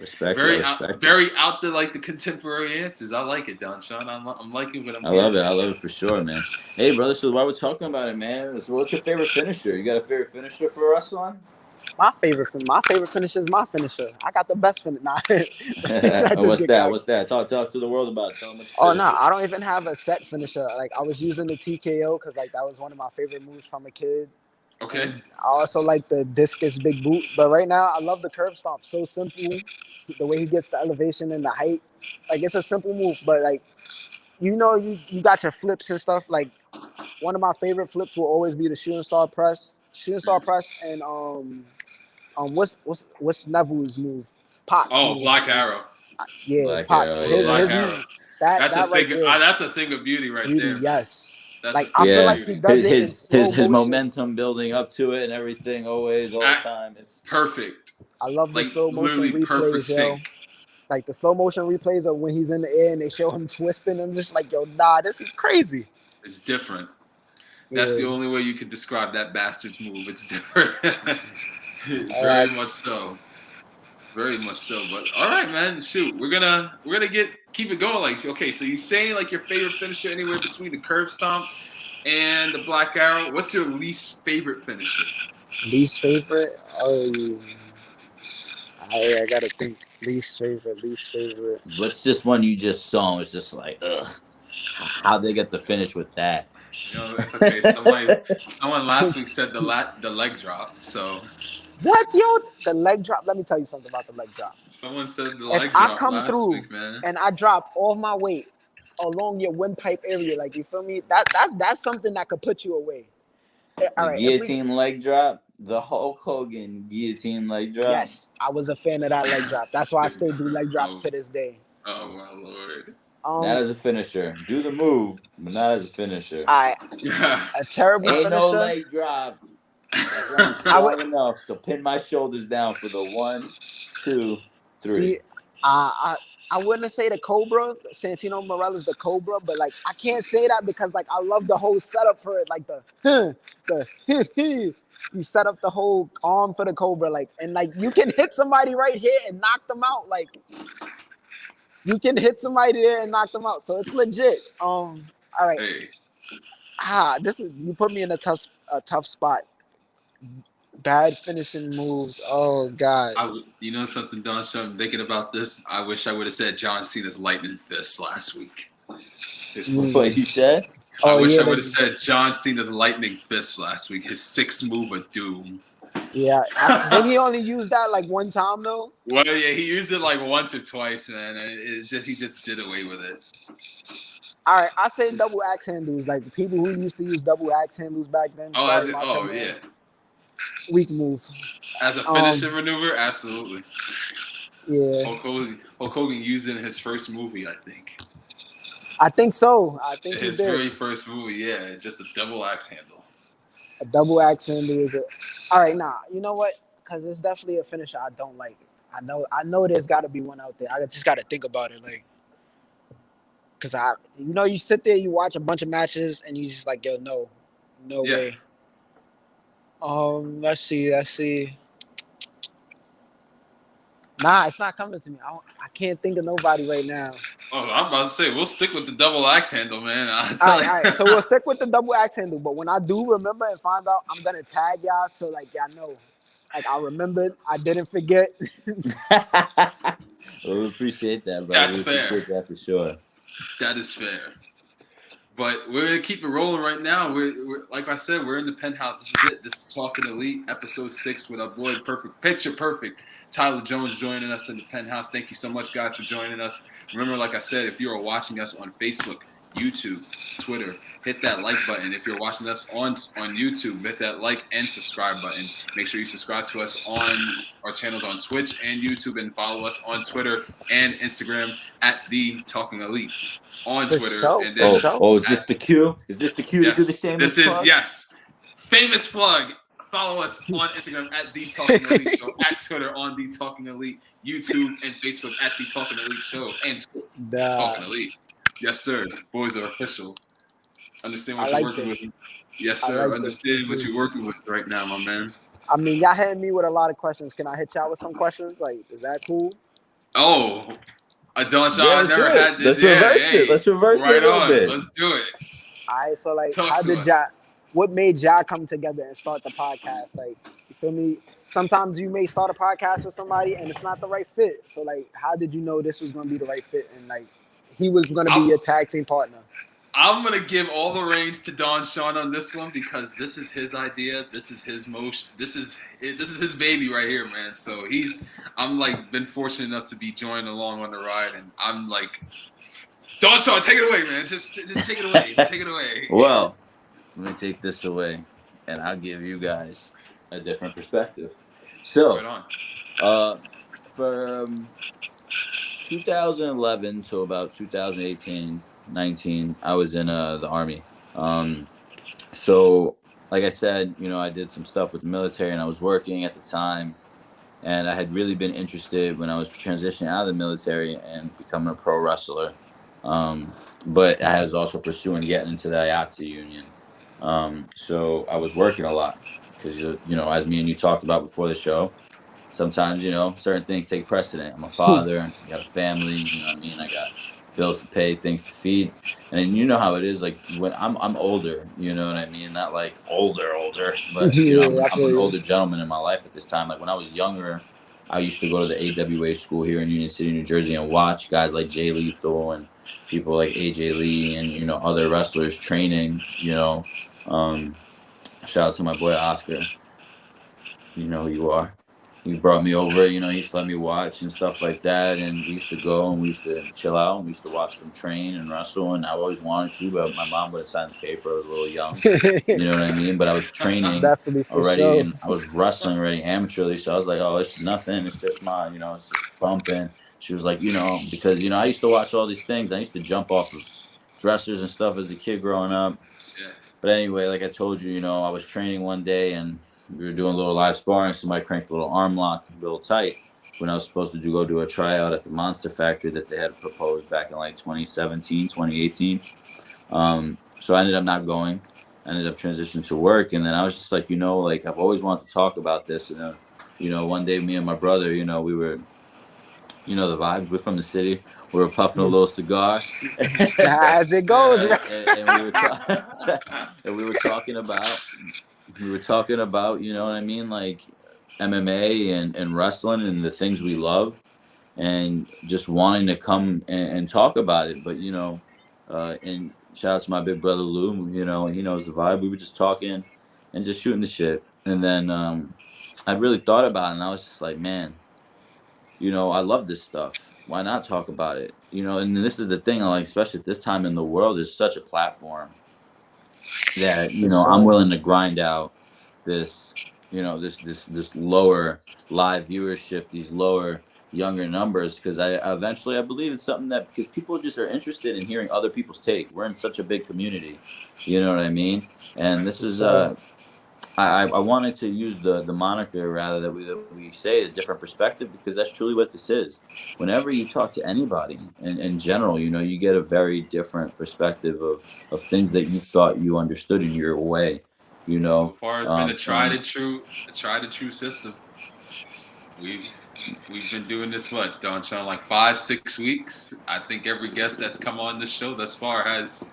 Respect it. Very I out, respect it. very out there, like the contemporary answers. I like it, Don Sean. I'm liking what I'm I hearing. love it. I love it for sure, man. Hey, brother. So while we're talking about it, man, so what's your favorite finisher? You got a favorite finisher for wrestling? My favorite finisher is my finisher. I got the best finisher. Nah, What's that? What's that? Talk to the world about it. Tell them what Oh your no, finisher. I don't even have a set finisher. Like I was using the TKO because like that was one of my favorite moves from a kid. Okay. And I also like the discus big boot. But right now, I love the curb stomp. So simple, the way he gets the elevation and the height. Like it's a simple move, but like you got your flips and stuff. Like one of my favorite flips will always be the shooting star press, and what's Neville's move? Pac's Oh, move. Black Arrow. Yeah, Black Pac's. Arrow. Black His Yeah. Arrow. move. That That's a right thing. there. That's a thing of beauty right Beauty, there. yes. That's Like a I thing feel of like he beauty. does it in slow His motion. momentum building up to it and everything, always, all the time. It's Perfect. I love the Like slow motion literally perfect replays, yo. sync. Like the slow motion replays of when he's in the air and they show him twisting. I'm just like, yo, nah, this is crazy. It's different. That's Yeah. the only way you could describe that bastard's move. It's different. Uh, Very much so. Very much so. But all right, man. Shoot, we're gonna keep it going. Like, okay, so you saying like your favorite finisher anywhere between the curb stomp and the Black Arrow. What's your least favorite finisher? Least favorite? Oh, I gotta think. Least favorite. what's this one you just saw? And was just like, ugh, how they get the finish with that? You know, it's okay. Someone last week said the leg drop. So What, yo? The leg drop. Let me tell you something about the leg drop. someone said the If leg I drop come last through week, man. and I drop all my weight along your windpipe area, like you feel me, that's something that could put you away. All The right, guillotine leg drop, the Hulk Hogan guillotine leg drop. yes, I was a fan of that leg drop. That's why I still do leg drops to this day. Oh my lord. Not as a finisher. Do the move, but not as a finisher. A terrible Ain't finisher. no leg drop. That's when I'm strong enough to pin my shoulders down for the 1, 2, 3. See, I wouldn't say the Cobra. Santino Morella's the Cobra, but like I can't say that because like I love the whole setup for it. Like you set up the whole arm for the Cobra, like and like you can hit somebody right here and knock them out. Like you can hit somebody there and knock them out. So it's legit. All right. Hey. This is you put me in a tough spot. Bad finishing moves. Oh God. You know something, Don? So I'm thinking about this. I wish I would have said John Cena's lightning fist last week. What you said? I wish I would have said John Cena's lightning fist last week. His 6th move of doom. Yeah. Did he only use that like one time though? Well, yeah, he used it like once or twice, man. And he just did away with it. All right, I say double axe handles. Like the people who used to use double axe handles back then. Yeah. Weak move. As a finishing maneuver, absolutely. Yeah. Hulk Hogan used it in his first movie, I think. I think so. I think his very first movie, yeah, just a double axe handle. A double axe handle is it? All right, nah. You know what? Because it's definitely a finisher I don't like. I know there's got to be one out there. I just got to think about it, like. Cause you sit there, you watch a bunch of matches, and you just like, yo, no way. Let's see. Nah, it's not coming to me. I can't think of nobody right now. Oh, I'm about to say we'll stick with the double axe handle, man. All right. So we'll stick with the double axe handle. But when I do remember and find out, I'm gonna tag y'all so like y'all know. Like I remembered, I didn't forget. Well, we appreciate that, bro. That's We fair. appreciate that for sure. That is fair. But we're gonna keep it rolling right now. We're like I said, we're in the penthouse. This is it. This is Talking Elite, episode 6 with our boy Picture Perfect, Tyler Jones joining us in the penthouse. Thank you so much, guys, for joining us. Remember, like I said, if you are watching us on Facebook, YouTube, Twitter, hit that like button. If you're watching us on YouTube, hit that like and subscribe button. Make sure you subscribe to us on our channels on Twitch and YouTube, and follow us on Twitter and Instagram at The Talking Elite on For Twitter. sure, And then is this the cue? Is this the cue to do the shameless plug? Yes. Famous plug. Follow us on Instagram at The Talking Elite Show, at Twitter on The Talking Elite, YouTube and Facebook at The Talking Elite Show, and Talking Elite. Yes, sir. Boys are official. Understand what you're working with. Yes, sir. Understand what you're working with right now, my man. I mean, y'all hitting me with a lot of questions. Can I hit y'all with some questions? Like, is that cool? Oh, Don Shaw, Yeah, I never had this. Let's reverse it a little bit. Let's do it. All right, so like, Talk what made y'all come together and start the podcast? Like, you feel me? Sometimes you may start a podcast with somebody and it's not the right fit. So like, how did you know this was going to be the right fit and like he was going to be your tag team partner? I'm going to give all the reins to Don Sean on this one because this is his idea. This is his motion. This is his baby right here, man. So I'm like been fortunate enough to be joined along on the ride, and I'm like, Don Sean, take it away, man. Just take it away. Take it away. Well, let me take this away, and I'll give you guys a different perspective. So, from 2011 to about 2018. 19, I was in the Army. So, like I said, I did some stuff with the military, and I was working at the time, and I had really been interested when I was transitioning out of the military and becoming a pro wrestler. But I was also pursuing getting into the IATSE union. So I was working a lot because, as me and you talked about before the show, sometimes, certain things take precedent. I'm a father, I got a family, I got bills to pay, things to feed, and you know how it is. Like when I'm older, not like older, but I'm an older gentleman in my life at this time. Like when I was younger, I used to go to the AWA school here in Union City, New Jersey, and watch guys like Jay Lethal and people like AJ Lee and other wrestlers training. Shout out to my boy Oscar. You know who you are. He brought me over, he used to let me watch and stuff like that. And we used to go and we used to chill out and we used to watch them train and wrestle. And I always wanted to, but my mom would have signed the paper. I was a little young, you know what I mean? But I was training already and I was wrestling already amateurly. So I was like, oh, it's nothing. It's just mine, it's just bumping. She was like, because, I used to watch all these things. I used to jump off of dressers and stuff as a kid growing up. Yeah. But anyway, like I told you, I was training one day and we were doing a little live sparring. Somebody cranked a little arm lock a little tight when I was supposed to go do a tryout at the Monster Factory that they had proposed back in like 2017, 2018. So I ended up not going. I ended up transitioning to work. And then I was just like, I've always wanted to talk about this. And then, one day me and my brother, we were, the vibes. We're from the city. We were puffing a little cigar. As it goes. And we were talking about, like MMA and wrestling and the things we love and just wanting to come and talk about it. But, and shout out to my big brother, Lou, he knows the vibe. We were just talking and just shooting the shit. And then I really thought about it and I was just like, man, I love this stuff. Why not talk about it? And this is the thing, like, especially at this time in the world, there's such a platform that, I'm willing to grind out this, this lower live viewership, these lower younger numbers, because I believe it's something that, because people just are interested in hearing other people's take. We're in such a big community, you know what I mean? And this is, I wanted to use the moniker rather that we say a different perspective, because that's truly what this is. Whenever you talk to anybody in general, you get a very different perspective of things that you thought you understood in your way. So far, it's been a tried and true system. We've been doing this much, Don Sean, like 5-6 weeks. I think every guest that's come on this show thus far has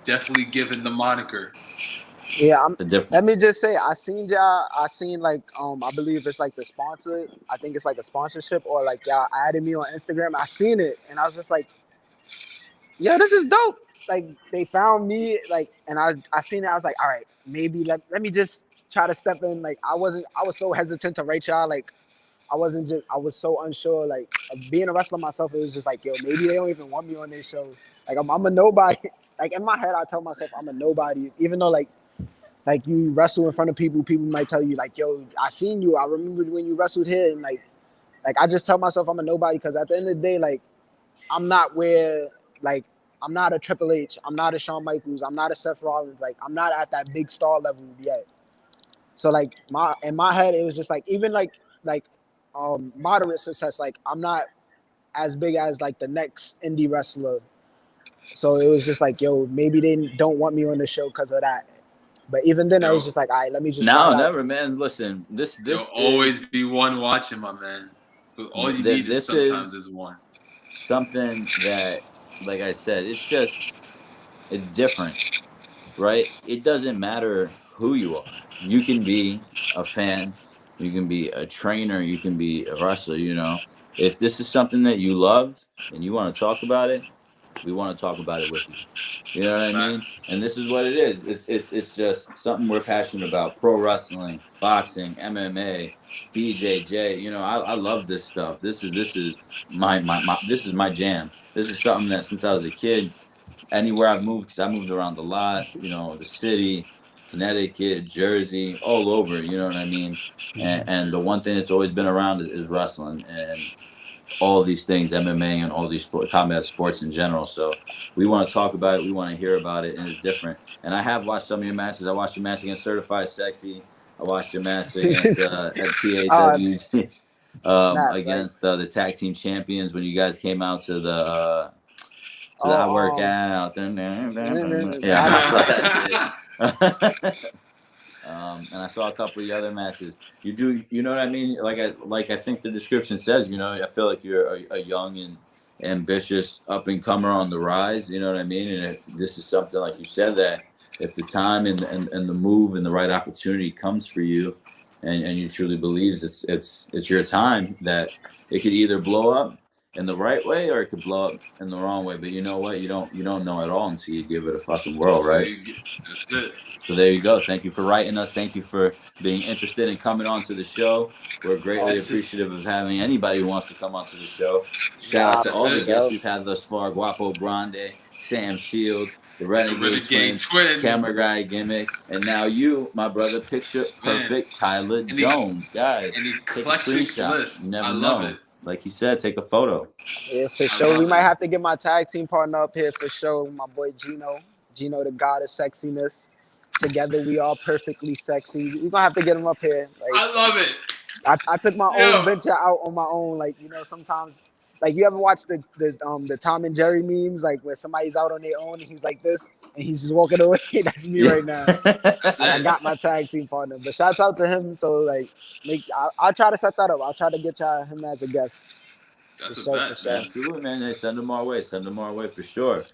definitely given the moniker Yeah, The difference. let me just say, I seen y'all. I seen like I believe it's like the sponsor. I think it's like a sponsorship or like y'all added me on Instagram. I seen it and I was just like, yo, this is dope. Like they found me like, and I seen it. I was like, all right, maybe let me just try to step in. Like I was so hesitant to rate y'all. Like I was so unsure. Like of being a wrestler myself, it was just like, yo, maybe they don't even want me on their show. Like I'm a nobody. Like in my head, I tell myself I'm a nobody, even though like you wrestle in front of people, people might tell you like, yo, I seen you. I remember when you wrestled here, and like I just tell myself I'm a nobody because at the end of the day, like I'm not where like I'm not a Triple H, I'm not a Shawn Michaels, I'm not a Seth Rollins. Like I'm not at that big star level yet. So like in my head, it was just like even like moderate success. Like I'm not as big as like the next indie wrestler. So it was just like, yo, maybe they don't want me on the show because of that. But even then, I was Yo, just like, all right, let me just try No, it out. never, man. Listen, this you'll this always is be one watching, my man. But all you need is this sometimes is is one. something that, like I said, it's different, right? It doesn't matter who you are. You can be a fan, you can be a trainer, you can be a wrestler. If this is something that you love and you want to talk about it, we want to talk about it with you. You know what I mean? Facts. And this is what it is. It's just something we're passionate about: pro wrestling, boxing, MMA, BJJ. I love this stuff. This is my this is my jam. This is something that since I was a kid, anywhere I've moved, because I moved around a lot. The city, Connecticut, Jersey, all over. You know what I mean? And the one thing that's always been around is wrestling and all these things, MMA and all these combat sports in general. So we want to talk about it. We want to hear about it, and it's different. And I have watched some of your matches. I watched your match against Certified Sexy. I watched your match against at uh, PHW snap, right? against the tag team champions when you guys came out to the I work Oh, out. Yeah, I saw I that shit. And I saw a couple of the other matches. You know what I mean? Like I think the description says. I feel like you're a young and ambitious up and comer on the rise. You know what I mean? And if this is something like you said, that if the time and the move and the right opportunity comes for you, and you truly believes it's your time, that it could either blow up in the right way or it could blow up in the wrong way. But you know what? You don't know at all until you give it a fucking whirl, So right? you get, that's it. So there you go. Thank you for writing us. Thank you for being interested in coming on to the show. We're greatly This is appreciative of having anybody who wants to come onto the show. Shout out nah, to that's for all the it. guests sure. we've had thus far: Guapo Grande, Sam Shield, the The Renegade Renegade Twins, Twins, Camera Guy Gimmick, and now you, my brother, picture man. perfect Tyler And the Jones. Guys, an take a eclectic screenshot. You list. I never love it. know. Like he said, take a photo. Yeah, for I sure. We love might it. have to get my tag team partner up here for sure. My boy Gino, the god of sexiness. Together we are perfectly sexy. We're gonna have to get him up here. Like I love it. I took my own Yo, venture out on my own. Like sometimes, like you ever watch the Tom and Jerry memes, like where somebody's out on their own and he's like this and he's just walking away. That's me Yeah. right now. that's Like I it. got my tag team partner, but shouts out to him. So like, I'll try to set that up. I'll try to get him as a guest for That's a sure, for bet. sure. Absolutely, man. Hey, send them our way. Send them our way for sure.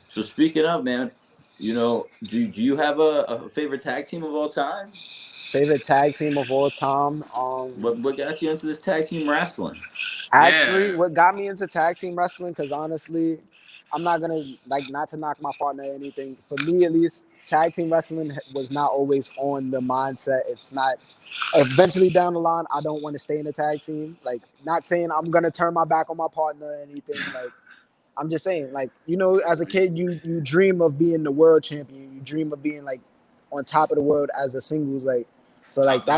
So speaking of, man, do you have a favorite tag team of all time? Favorite tag team of all time. What got you into this tag team wrestling? Yeah. Actually, what got me into tag team wrestling, because honestly, I'm not gonna like not to knock my partner or anything. For me, at least, tag team wrestling was not always on the mindset. It's not. Eventually down the line, I don't want to stay in a tag team. Like, not saying I'm gonna turn my back on my partner or anything. Like, I'm just saying, like, as a kid, you dream of being the world champion. You dream of being like on top of the world as a singles. Like, so like Top dog.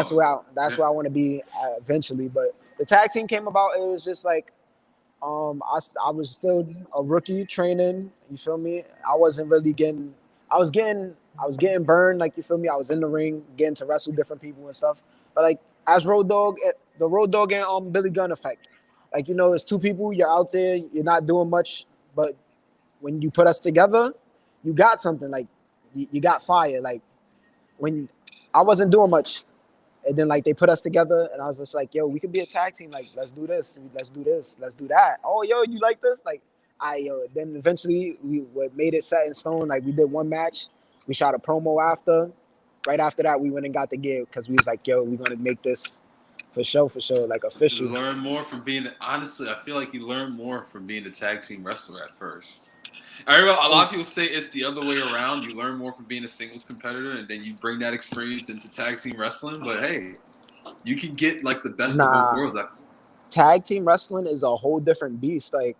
that's Yeah. where I want to be eventually. But the tag team came about. It was just like I was still a rookie training. You feel me? I wasn't really getting. I was getting burned. Like you feel me? I was in the ring, getting to wrestle different people and stuff. But like as Road Dogg, the Road Dogg and Billy Gunn effect. Like it's two people. You're out there. You're not doing much, but when you put us together, you got something. Like you got fire. Like when I wasn't doing much, and then like they put us together, and I was just like, "Yo, we could be a tag team. Like, let's do this. Let's do this. Let's do that. Oh, yo, you like this? Like, Then eventually we made it set in stone. Like we did one match. We shot a promo after. right after that, we went and got the gig because we was like, yo, we're gonna make this for sure, like official. You learn more from being. Honestly, I feel like you learn more from being a tag team wrestler at first. I remember a lot of people say it's the other way around. You learn more from being a singles competitor, and then you bring that experience into tag team wrestling. But hey, you can get like the best of both worlds. Tag team wrestling is a whole different beast. Like,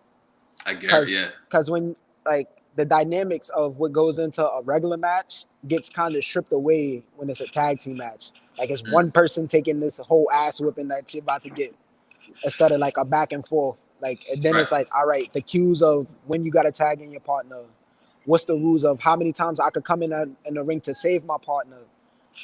I get it, yeah. Because when like the dynamics of what goes into a regular match gets kind of stripped away when it's a tag team match. Like it's one person taking this whole ass whipping that you're about to get, instead of like a back and forth. Like, and then it's like, all right, the cues of when you got to tag in your partner. What's the rules of how many times I could come in the ring to save my partner?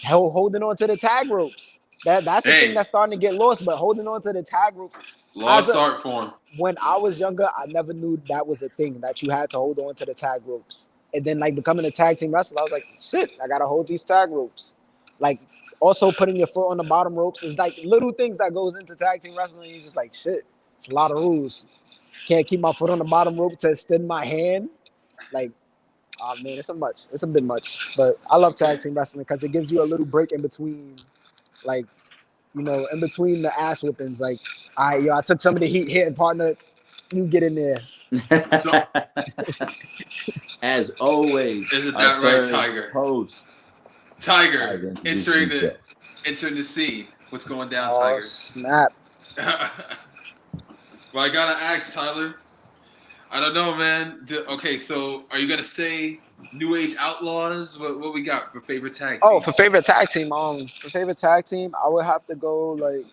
Holding on to the tag ropes. That's the thing that's starting to get lost. But holding on to the tag ropes, lost art form. When I was younger, I never knew that was a thing, that you had to hold on to the tag ropes. And then like becoming a tag team wrestler, I was like, shit, I gotta hold these tag ropes. Like also putting your foot on the bottom ropes is like little things that goes into tag team wrestling. You're just like, shit, it's a lot of rules. Can't keep my foot on the bottom rope to extend my hand. Like, oh man, it's a bit much. But I love tag team wrestling because it gives you a little break in between, like, you know, in between the ass whippings. Like, all right, yo, I took some of the heat here, and partner, you get in there. So, as always, isn't that right, Tiger? Host. Tiger entering the scene. What's going down, Tiger? Oh, snap. Well, I gotta ask, Tyler. I don't know, man. Okay, so are you gonna say New Age Outlaws? What we got for favorite tag team? Oh, for favorite tag team, I would have to go like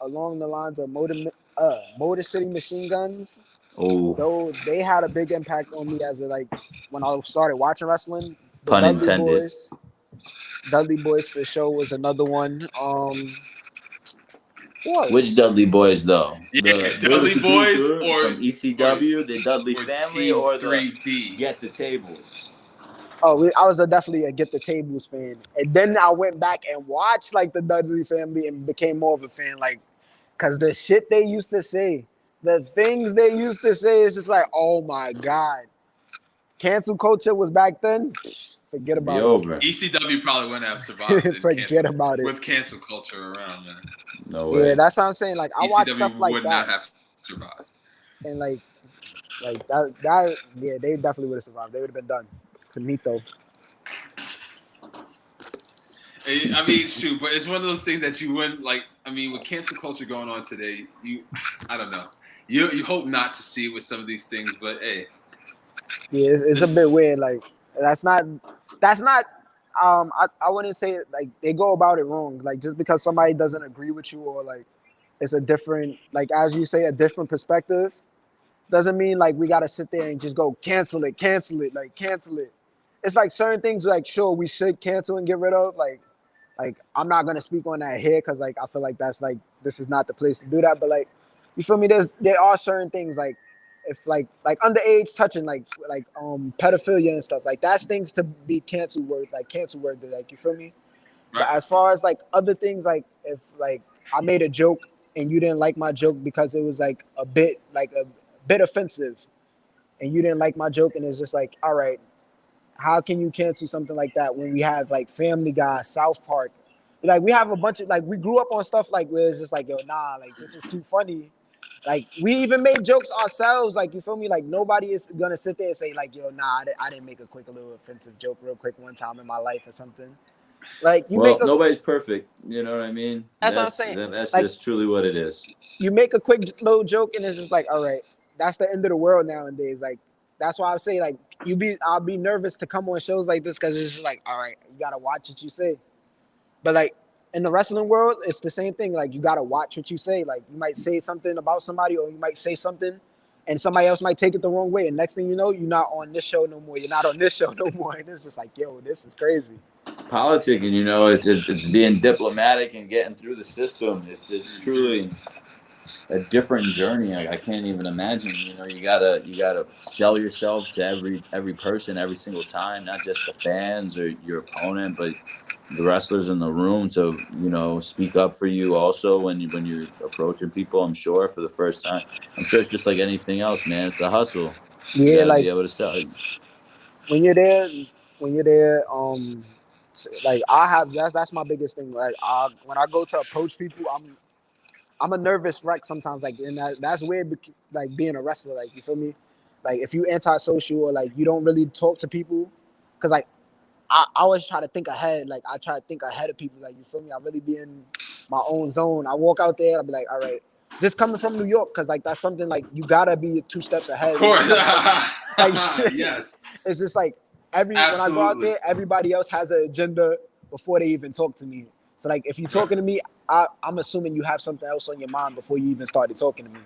along the lines of Motor City Machine Guns. Oh, though they had a big impact on me as when I started watching wrestling. The pun intended. Dudley Boys for sure was another one. Which Dudley Boys though? Yeah, Dudley Boys or from ECW, the Dudley family, or the 3D. Get the Tables. Oh, I was definitely a Get the Tables fan, and then I went back and watched like the Dudley family and became more of a fan, like, cause the shit they used to say, the things they used to say, is just like, oh my god, cancel culture was back then. Forget about it. ECW probably wouldn't have survived. Forget about it with cancel culture around, man. No way. Yeah, that's what I'm saying. Like I watch stuff like would that. Not have survived. And like that, yeah, they definitely would have survived. They would have been done. Finito. I mean, shoot, but it's one of those things that you wouldn't like. I mean, with cancel culture going on today, I don't know. You hope not to see with some of these things, but hey. Yeah, it's a bit weird. Like that's not. I wouldn't say it, like they go about it wrong. Like just because somebody doesn't agree with you, or like it's a different, like as you say, a different perspective, doesn't mean like we gotta sit there and just go cancel it, like cancel it. It's like certain things like sure we should cancel and get rid of. Like I'm not gonna speak on that here because like I feel like that's like this is not the place to do that. But like you feel me? There are certain things like if like underage touching like pedophilia and stuff like that's things to be cancel worthy, like you feel me? Right. But as far as like other things, like if like I made a joke and you didn't like my joke because it was like a bit offensive, and you didn't like my joke, and it's just like, all right, how can you cancel something like that when we have like Family Guy, South Park, like we have a bunch of like we grew up on stuff like where it's just like, yo, nah, like this was too funny. Like we even made jokes ourselves, like you feel me? Like nobody is gonna sit there and say like, yo, nah, I didn't make a quick little offensive joke real quick one time in my life or something. Like nobody's perfect, you know what I mean? That's what I'm saying. That's like, just truly what it is. You make a quick little joke and it's just like, all right, that's the end of the world nowadays. Like that's why I say like I'll be nervous to come on shows like this because it's just like, all right, you gotta watch what you say. But like in the wrestling world, it's the same thing. Like you gotta watch what you say. Like you might say something about somebody, or you might say something, and somebody else might take it the wrong way. And next thing you know, you're not on this show no more. You're not on this show no more. And it's just like, yo, this is crazy. Politicking, you know, it's being diplomatic and getting through the system. It's truly a different journey. I can't even imagine. You know, you gotta sell yourself to every person every single time, not just the fans or your opponent, but the wrestlers in the room to, you know, speak up for you also when you're approaching people. I'm sure for the first time. I'm sure it's just like anything else, man. It's a hustle. Yeah, like be able to sell. When you're there, like I have that's my biggest thing. Like when I go to approach people, I'm a nervous wreck sometimes. Like and that's weird. Like being a wrestler, like you feel me? Like if you antisocial or like you don't really talk to people, because like I always try to think ahead. Like I try to think ahead of people. Like you feel me? I really be in my own zone. I walk out there. I'll be like, all right. Just coming from New York, because like that's something like you gotta be 2 steps ahead. Of course. Like Yes. it's just like when I go out there, everybody else has an agenda before they even talk to me. So like if you're talking to me, I'm assuming you have something else on your mind before you even started talking to me.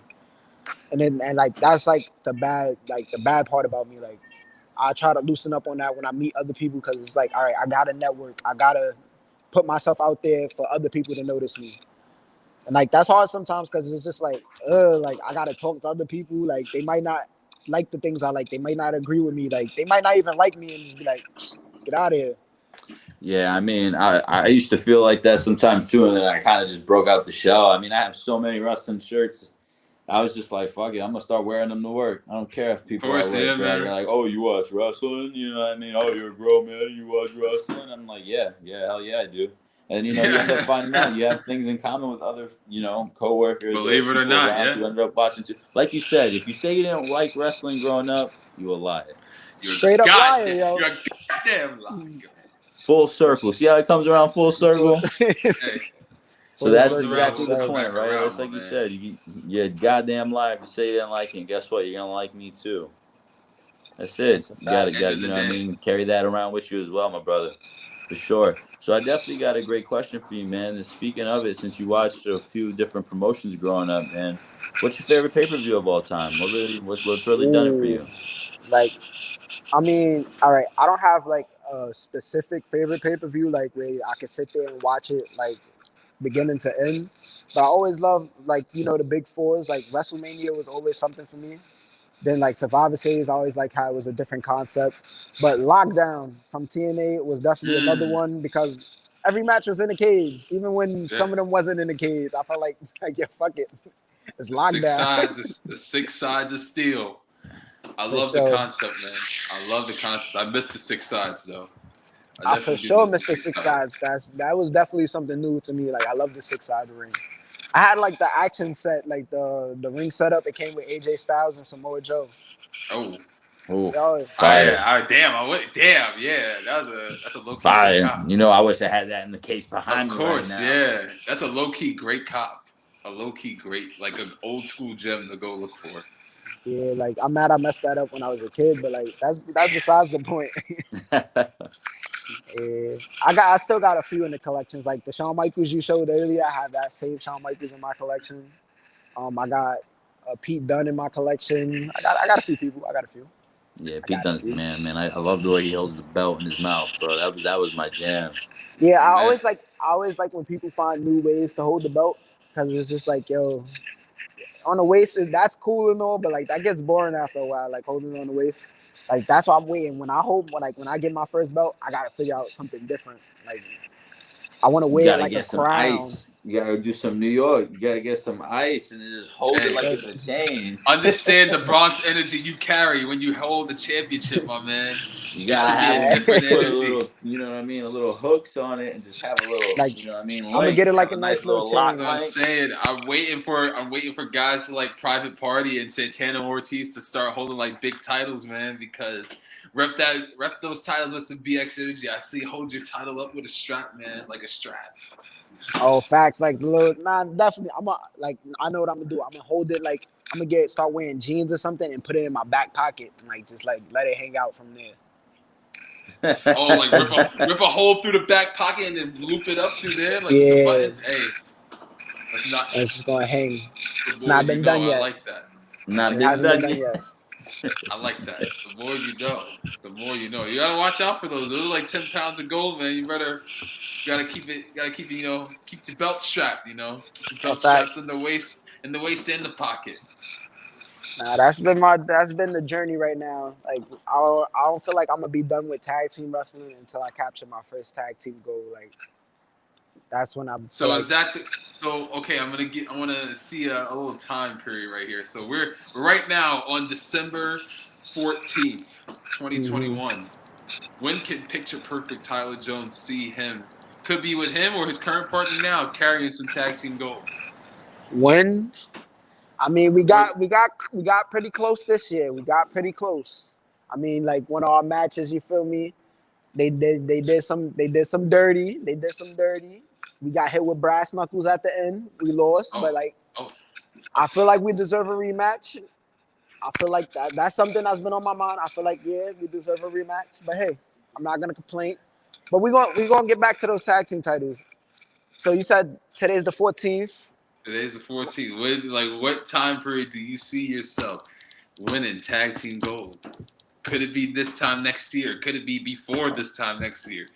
And like that's like the bad part about me. Like I try to loosen up on that when I meet other people, because it's like, all right, I gotta network. I gotta put myself out there for other people to notice me. And like that's hard sometimes, because it's just like I gotta talk to other people. Like they might not like the things I like. They might not agree with me. Like they might not even like me and just be like, get out of here. Yeah, I mean, I used to feel like that sometimes too, and then I kind of just broke out the shell. I mean, I have so many wrestling shirts. I was just like, fuck it, I'm gonna start wearing them to work. I don't care if people are like, oh, you watch wrestling? You know what I mean? Oh, you're a grown man, you watch wrestling? I'm like, yeah, hell yeah, I do. And you end up finding out you have things in common with other, coworkers. Believe it or not, yeah. You end up watching too. Like you said, if you say you didn't like wrestling growing up, you a liar. You're straight up liar, yo. You're a goddamn liar. Full circle. See how it comes around full circle? Hey. So that's exactly the point, right? That's like you said. You're a goddamn liar if you say you didn't like it. And guess what? You're gonna like me too. That's it. You got you know what I mean? Carry that around with you as well, my brother. For sure. So I definitely got a great question for you, man. And speaking of it, since you watched a few different promotions growing up, man, what's your favorite pay-per-view of all time? What's really done it for you? Like, I mean, all right, I don't have like a specific favorite pay-per-view, like where I can sit there and watch it like beginning to end. But I always love like, the big fours. Like WrestleMania was always something for me. Then like Survivor Series, I always like how it was a different concept. But Lockdown from TNA was definitely another one, because every match was in a cage. Even when some of them wasn't in a cage, I felt like yeah, fuck it. It's Lockdown. The 6 sides of steel. I love the concept, man. I love the concept. I miss the 6 sides though. I for sure missed the 6 sides. That was definitely something new to me. Like I love the 6 side ring. I had like the action set, like the ring setup. It came with AJ Styles and Samoa Joe. Oh, fire! Damn, yeah, that's a low key fire. I wish I had that in the case behind me. Of course, right now. Yeah, that's a low key great cop. A low key great, like an old school gem to go look for. Yeah, like I'm mad I messed that up when I was a kid, but like that's besides the point. Yeah, I still got a few in the collections, like the Shawn Michaels you showed earlier. I have that same Shawn Michaels in my collection. I got Pete Dunne in my collection. I got a few people. I got a few. Yeah, Pete Dunne's man. I love the way he holds the belt in his mouth, bro. That was my jam. Yeah, I always like when people find new ways to hold the belt, because it's just like, yo, on the waist, that's cool and all, but like that gets boring after a while, like holding it on the waist. Like that's why I'm waiting. When I get my first belt, I gotta figure out something different. Like I want to wear like a crown. Ice. You gotta do some New York. You gotta get some ice and just hold it like it's a chain. Understand the Bronx energy you carry when you hold the championship, my man. You gotta have a different energy. You know what I mean? A little hooks on it and just have a little. Like, you know what I mean? I'm gonna get it like a nice little chain. I'm saying I'm waiting for guys to like Private Party and Santana Ortiz to start holding like big titles, man, because. Rep those titles with some BX energy. I see hold your title up with a strap, man, like a strap. Oh, facts. Like, definitely. I know what I'm gonna do. I'm gonna hold it like I'm gonna start wearing jeans or something and put it in my back pocket and like just like let it hang out from there. Oh, like rip a hole through the back pocket and then loop it up through there, like the buttons. Hey, it's just gonna hang. It's not been done yet. I like that. Not been done yet. I like that. The more you know, the more you know. You gotta watch out for those. Those are like 10 pounds of gold, man. You gotta keep it. Keep your belt strapped. Keep your belt strapped in the waist and the pocket. Nah, that's been the journey right now. Like I don't feel like I'm gonna be done with tag team wrestling until I capture my first tag team goal. Like that's when I'm. So is that? Okay. I want to see a little time period right here. So we're right now on December 14th, 2021. When can picture perfect Tyler Jones see him? Could be with him or his current partner now carrying some tag team gold. When I mean, we got pretty close this year. We got pretty close. I mean, like one of our matches, you feel me? They did some dirty. They did some dirty. We got hit with brass knuckles at the end. We lost, but like I feel like we deserve a rematch. I feel like that's something that's been on my mind. I feel like we deserve a rematch. But hey, I'm not gonna complain. But we gonna get back to those tag team titles. So you said today's the 14th. Today's the 14th. What time period do you see yourself winning tag team gold? Could it be this time next year? Could it be before this time next year?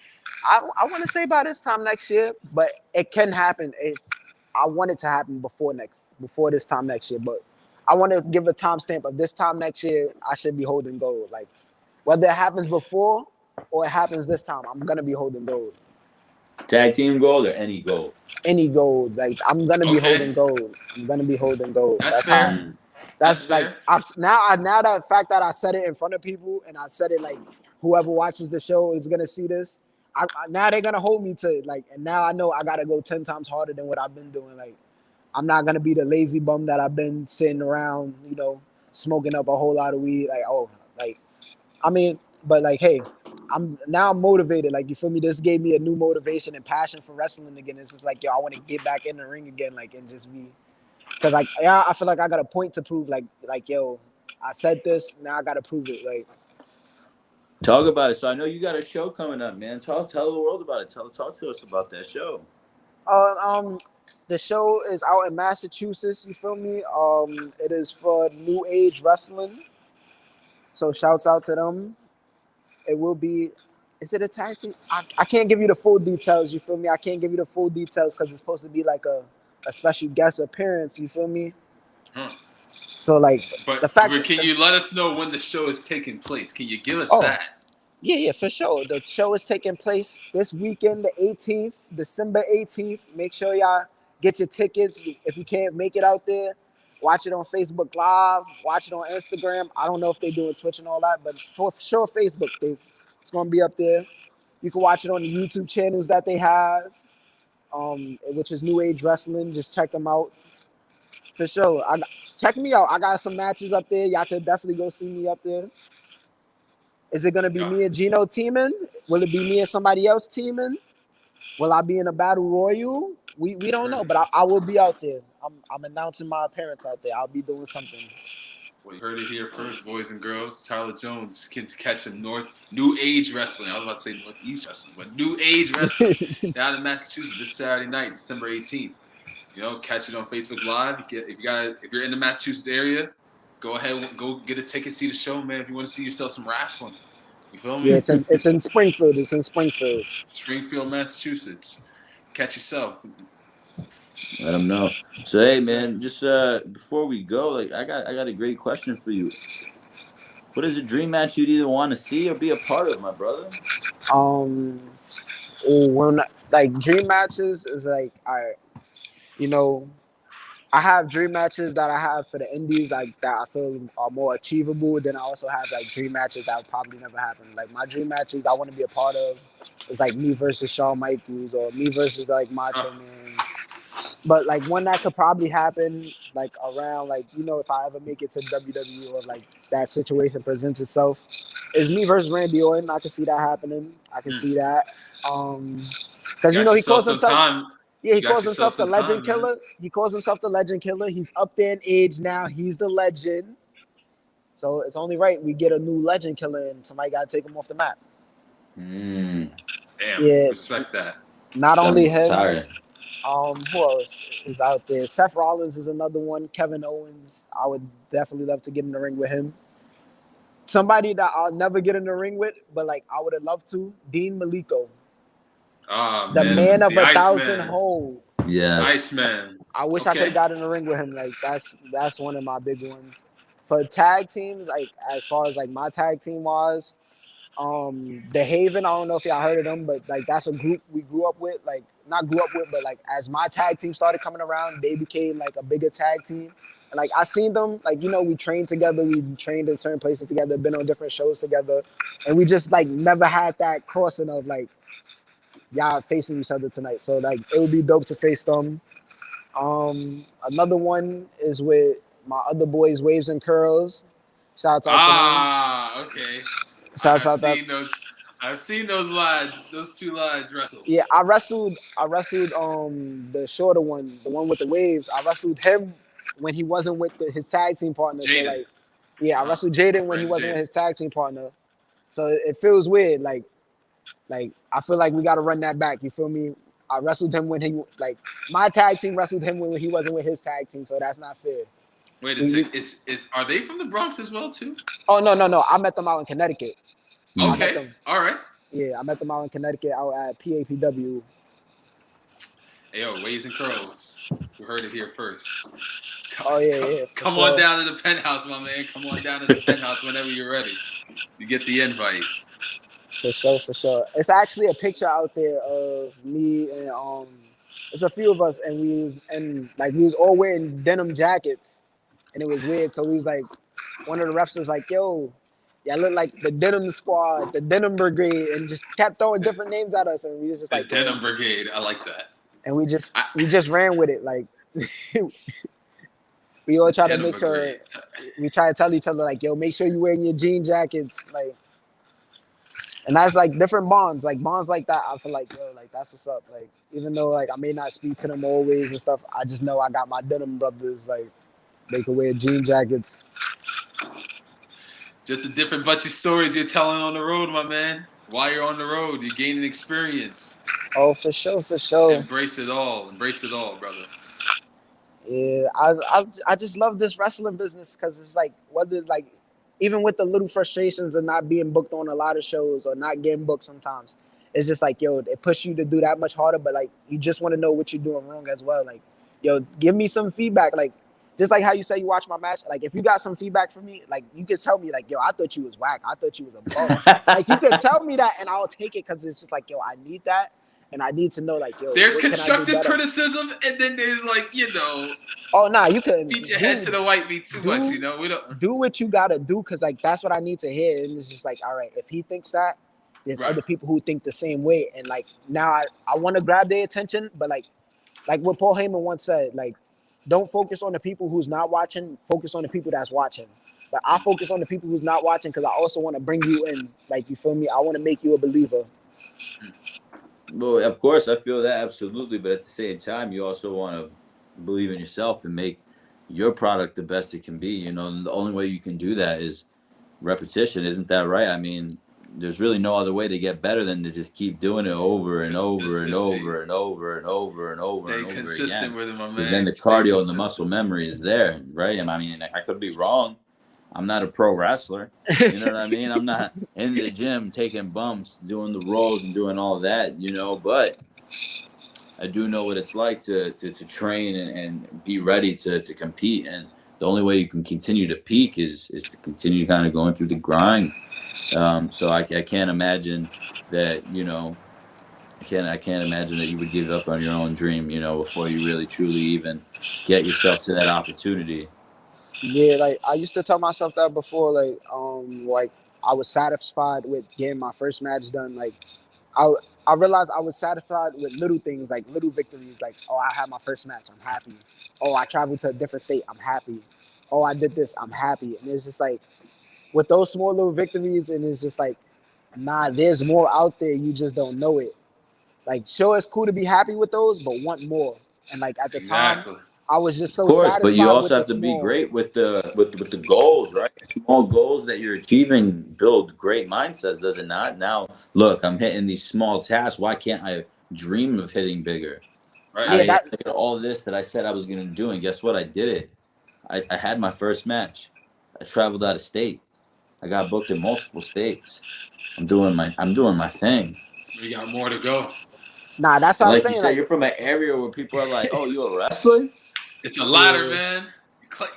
I want to say by this time next year, but it can happen. I want it to happen before this time next year, but I want to give a timestamp of this time next year. I should be holding gold. Like whether it happens before or it happens this time, I'm gonna be holding gold. Tag team gold or any gold? Any gold. Like I'm gonna be holding gold. I'm gonna be holding gold. That's fair. How. That's like now that fact that I said it in front of people and I said it like whoever watches the show is gonna see this. Now they're gonna hold me to like, and now I know I gotta go 10 times harder than what I've been doing. Like I'm not gonna be the lazy bum that I've been sitting around, smoking up a whole lot of weed. But like, hey, I'm motivated. Like you feel me? This gave me a new motivation and passion for wrestling again. It's just like, yo, I want to get back in the ring again, like and just be. Cause like I feel like I got a point to prove. Like yo, I said this. Now I got to prove it. Like, talk about it. So I know you got a show coming up, man. Tell the world about it. Talk to us about that show. The show is out in Massachusetts. You feel me? It is for New Age Wrestling. So shouts out to them. It will be. Is it a tag team? I can't give you the full details. You feel me? I can't give you the full details because it's supposed to be like a special guest appearance. You feel me? So like the fact. But can you let us know when the show is taking place? Can you give us that? Yeah, for sure. The show is taking place this weekend, the 18th, December 18th. Make sure y'all get your tickets. If you can't make it out there, watch it on Facebook Live, watch it on Instagram. I don't know if they're doing Twitch and all that, but for sure Facebook, it's going to be up there. You can watch it on the YouTube channels that they have, which is New Age Wrestling. Just check them out. For sure. Check me out. I got some matches up there. Y'all can definitely go see me up there. Is it going to be me and Gino teaming? Will it be me and somebody else teaming? Will I be in a battle royal? We don't know, but I will be out there. I'm announcing my appearance out there. I'll be doing something. Well, you heard it here first, boys and girls. Tyler Jones can catch him New Age Wrestling. I was about to say Northeast Wrestling, but New Age Wrestling down in Massachusetts this Saturday night, December 18th. Catch it on Facebook Live. If you're in the Massachusetts area, go ahead, go get a ticket, see the show, man. If you want to see yourself some wrestling, you feel me? Yeah, it's in Springfield. It's in Springfield. Springfield, Massachusetts. Catch yourself. Let them know. So hey, man, just before we go, like I got a great question for you. What is a dream match you'd either want to see or be a part of, my brother? When like dream matches is like I have dream matches that I have for the indies, like that I feel are more achievable. Then I also have like dream matches that will probably never happen. Like my dream matches I want to be a part of is like me versus Shawn Michaels or me versus like Macho Man. But like one that could probably happen like around like if I ever make it to WWE or like that situation presents itself is me versus Randy Orton. I can see that happening. I can see that. Because he calls himself. Yeah, he calls himself the Legend Killer. Man. He calls himself the Legend Killer. He's up there in age now. He's the legend. So it's only right we get a new Legend Killer and somebody got to take him off the map. Damn, yeah, respect that. Not only him. Who else is out there? Seth Rollins is another one. Kevin Owens. I would definitely love to get in the ring with him. Somebody that I'll never get in the ring with, but like I would have loved to. Dean Malenko. The man of 1,000 holds. Yeah, Iceman. I wish I could have got in the ring with him. Like that's one of my big ones. For tag teams, like as far as like my tag team was, The Haven. I don't know if y'all heard of them, but like that's a group we grew up with. Like not grew up with, but like as my tag team started coming around, they became like a bigger tag team. And like I seen them, like we trained together, we trained in certain places together, been on different shows together, and we just like never had that crossing of like y'all facing each other tonight. So like it would be dope to face them. Another one is with my other boys, Waves and Curls. Shouts out to them. Okay. Shouts out that. I've seen those lads, those two lads wrestle. Yeah, I wrestled the shorter one, the one with the waves. I wrestled him when he wasn't with his tag team partner. Jaden. So like, yeah, I wrestled Jaden when he wasn't with his tag team partner. So it feels weird. Like I feel like we got to run that back. You feel me? I wrestled him when he like my tag team wrestled him when he wasn't with his tag team. So that's not fair. Wait a second. Are they from the Bronx as well too? Oh no. I met them out in Connecticut. Okay. All right. Yeah, I met them out in Connecticut out at PAPW. Hey, yo, Waves and Curls. You heard it here first. Come on down to the penthouse, my man. Come on down to the penthouse whenever you're ready. You get the invite. For sure. It's actually a picture out there of me and it's a few of us, and we was all wearing denim jackets, and it was weird. So we was like, one of the refs was like, "Yo, yeah, look like the denim squad, the denim brigade," and just kept throwing different names at us, and we was just like, denim brigade. I like that. And we just ran with it, like we all try to make sure we try to tell each other like, "Yo, make sure you wearing your jean jackets," like. And that's like different bonds like that. I feel like, yo, like that's what's up. Like even though like I may not speak to them always and stuff, I just know I got my denim brothers. Like they can wear jean jackets. Just a different bunch of stories you're telling on the road, my man. While you're on the road, you're gaining experience. Oh, for sure. Embrace it all, brother. Yeah, I just love this wrestling business because it's like whether like. Even with the little frustrations of not being booked on a lot of shows or not getting booked sometimes, it's just like, yo, it pushes you to do that much harder. But like, you just want to know what you're doing wrong as well. Like, yo, give me some feedback. Like, just like how you say you watch my match. Like, if you got some feedback from me, like, you can tell me, like, yo, I thought you was whack. I thought you was a bum. Like, you can tell me that, and I'll take it because it's just like, yo, I need that. And I need to know, like, yo, there's constructive criticism, and then there's like, oh, nah, you can beat your head to the white meat too much, We don't do what you gotta do because like that's what I need to hear. And it's just like, all right, if he thinks that, there's other people who think the same way. And like now I want to grab their attention, but like what Paul Heyman once said, like, don't focus on the people who's not watching, focus on the people that's watching. But I focus on the people who's not watching because I also want to bring you in. Like, you feel me? I want to make you a believer. Well, of course, I feel that absolutely, but at the same time, you also want to believe in yourself and make your product the best it can be. And the only way you can do that is repetition. Isn't that right? I mean, there's really no other way to get better than to just keep doing it over and over and over and over and over and over and over consistent with it, my man. Because then the cardio and the muscle memory is there, right? I mean, I could be wrong. I'm not a pro wrestler. You know what I mean? I'm not in the gym taking bumps, doing the rolls and doing all that, but I do know what it's like to train and be ready to compete. And the only way you can continue to peak is to continue kind of going through the grind. So I can't imagine that, I can't imagine that you would give up on your own dream, before you really truly even get yourself to that opportunity. Yeah, like I used to tell myself that before, like I was satisfied with getting my first match done. Like I realized I was satisfied with little things, like little victories, like, oh, I had my first match, I'm happy. Oh, I traveled to a different state, I'm happy. Oh, I did this, I'm happy. And it's just like with those small little victories, and it's just like, nah, there's more out there, you just don't know it. Like, sure, it's cool to be happy with those, but want more. And like at the time, I was just so satisfied. But you also have to be great with the goals, right? Small goals that you're achieving build great mindsets, does it not? Now, look, I'm hitting these small tasks. Why can't I dream of hitting bigger? Right. Look at all this that I said I was going to do, and guess what? I did it. I had my first match. I traveled out of state. I got booked in multiple states. I'm doing my thing. We got more to go. Nah, that's what I'm saying. You said, you're from an area where people are like, "Oh, you a wrestler?" It's a ladder, man.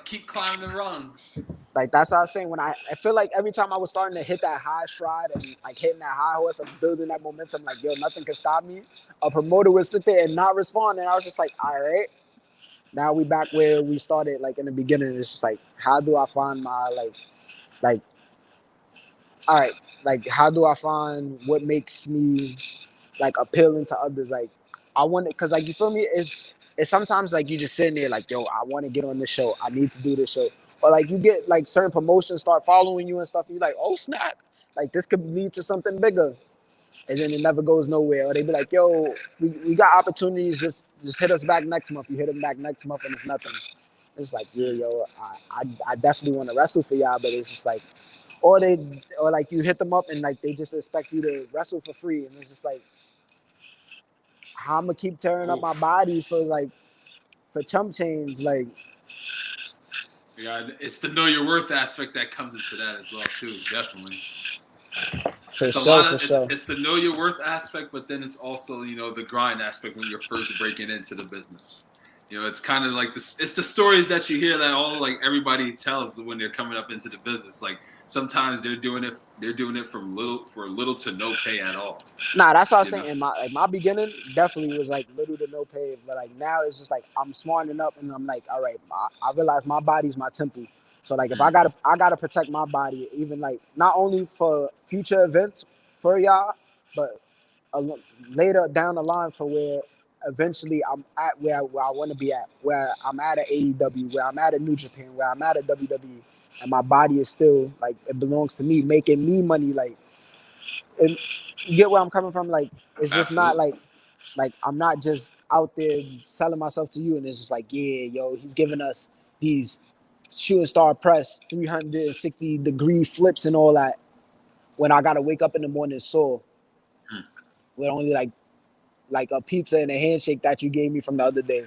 keep climbing the rungs. Like that's what I was saying. When I feel like every time I was starting to hit that high stride and like hitting that high horse and building that momentum, like yo, nothing can stop me. A promoter would sit there and not respond, and I was just like, all right, now we back where we started. Like in the beginning, it's just like, how do I find my like, all right, like how do I find what makes me like appealing to others? Like I want it because like you feel me? It's sometimes like you just sitting there like, yo, I want to get on this show. I need to do this show. Or like you get like certain promotions start following you and stuff. And you're like, oh snap, like this could lead to something bigger. And then it never goes nowhere. Or they be like, yo, we got opportunities. Just hit us back next month. You hit them back next month and it's nothing. It's like, yeah, yo, I definitely want to wrestle for y'all, but it's just like, or like you hit them up and like they just expect you to wrestle for free, and it's just like, how I'm gonna keep tearing up my body for chump change, like. Yeah, it's the know your worth aspect that comes into that as well too. Definitely. It's the know your worth aspect, but then it's also the grind aspect when you're first breaking into the business. It's kind of like this. It's the stories that you hear that all like everybody tells when they're coming up into the business. Like sometimes they're doing it for little to no pay at all. Nah, that's what I was saying. In my beginning, definitely was like little to no pay, but like now it's just like I'm smartening up, and I'm like, all right, I realize my body's my temple. So like if I gotta protect my body, even like not only for future events for y'all, but later down the line for where eventually I'm at where I want to be at, where I'm at AEW, where I'm at a New Japan, where I'm at a WWE, and my body is still like it belongs to me, making me money. Like, and you get where I'm coming from. Like, it's just not like I'm not just out there selling myself to you, and it's just like, yeah, yo, he's giving us these shooting star press 360-degree flips and all that. When I gotta wake up in the morning sore with only like a pizza and a handshake that you gave me from the other day.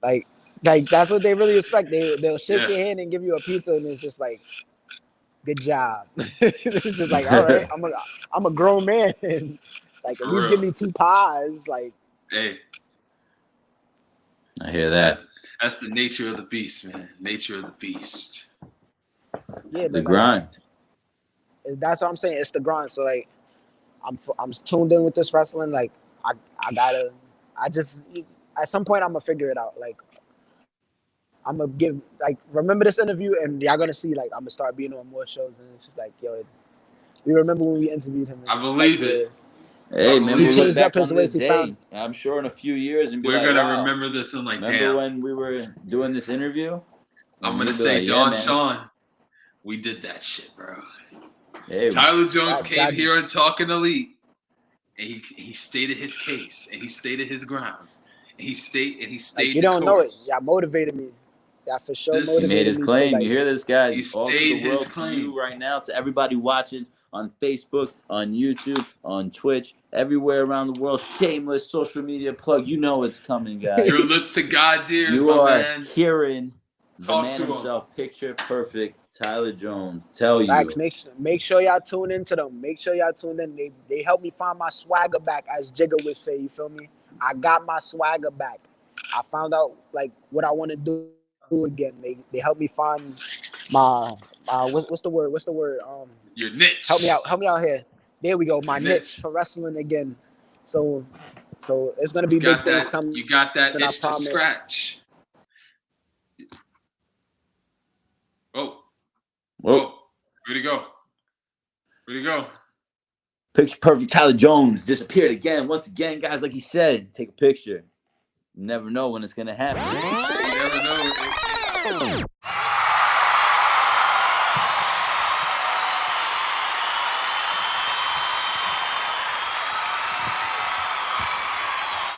Like that's what they really expect. They'll shake your hand and give you a pizza, and it's just like, good job. It's just like, all right, I'm a grown man. Like at least give me 2 pies. Like, hey, I hear that. That's the nature of the beast, man. Nature of the beast. Yeah, the grind. That's what I'm saying. It's the grind. So like, I'm tuned in with this wrestling. Like I just at some point I'm gonna figure it out. Like I'm gonna remember this interview, and y'all gonna see like I'm gonna start being on more shows, and it's like, yo, you remember when we interviewed him? I believe it. Hey man, he changed up his ways. I'm sure in a few years, and we're gonna remember this and like, remember damn, when we were doing this interview? I'm gonna say, like, Don Sean, we did that shit, bro. Hey, Tyler Jones came here and talking elite, and he stated his case, and he stated his ground, and he stayed. Like, you don't know it. Y'all motivated me. Y'all for sure motivated me. He made his claim. Like, you hear this, guys? He stayed his claim. To you right now, to everybody watching on Facebook, on YouTube, on Twitch, everywhere around the world. Shameless social media plug. You know it's coming, guys. Your lips to God's ears, you my are man. Hearing the man himself, picture perfect, Tyler Jones. Tell you. Max, make sure y'all tune into them. Make sure y'all tune in. They help me find my swagger back, as Jigga would say. You feel me? I got my swagger back. I found out like what I want to do again. They help me find my what's the word? Your niche. Help me out here. There we go. My niche for wrestling again. So it's gonna be big things coming. You got that itch to scratch. Whoa. Where'd he go? Picture perfect Tyler Jones disappeared again. Once again, guys, like he said, take a picture. You never know when it's gonna happen. You never know.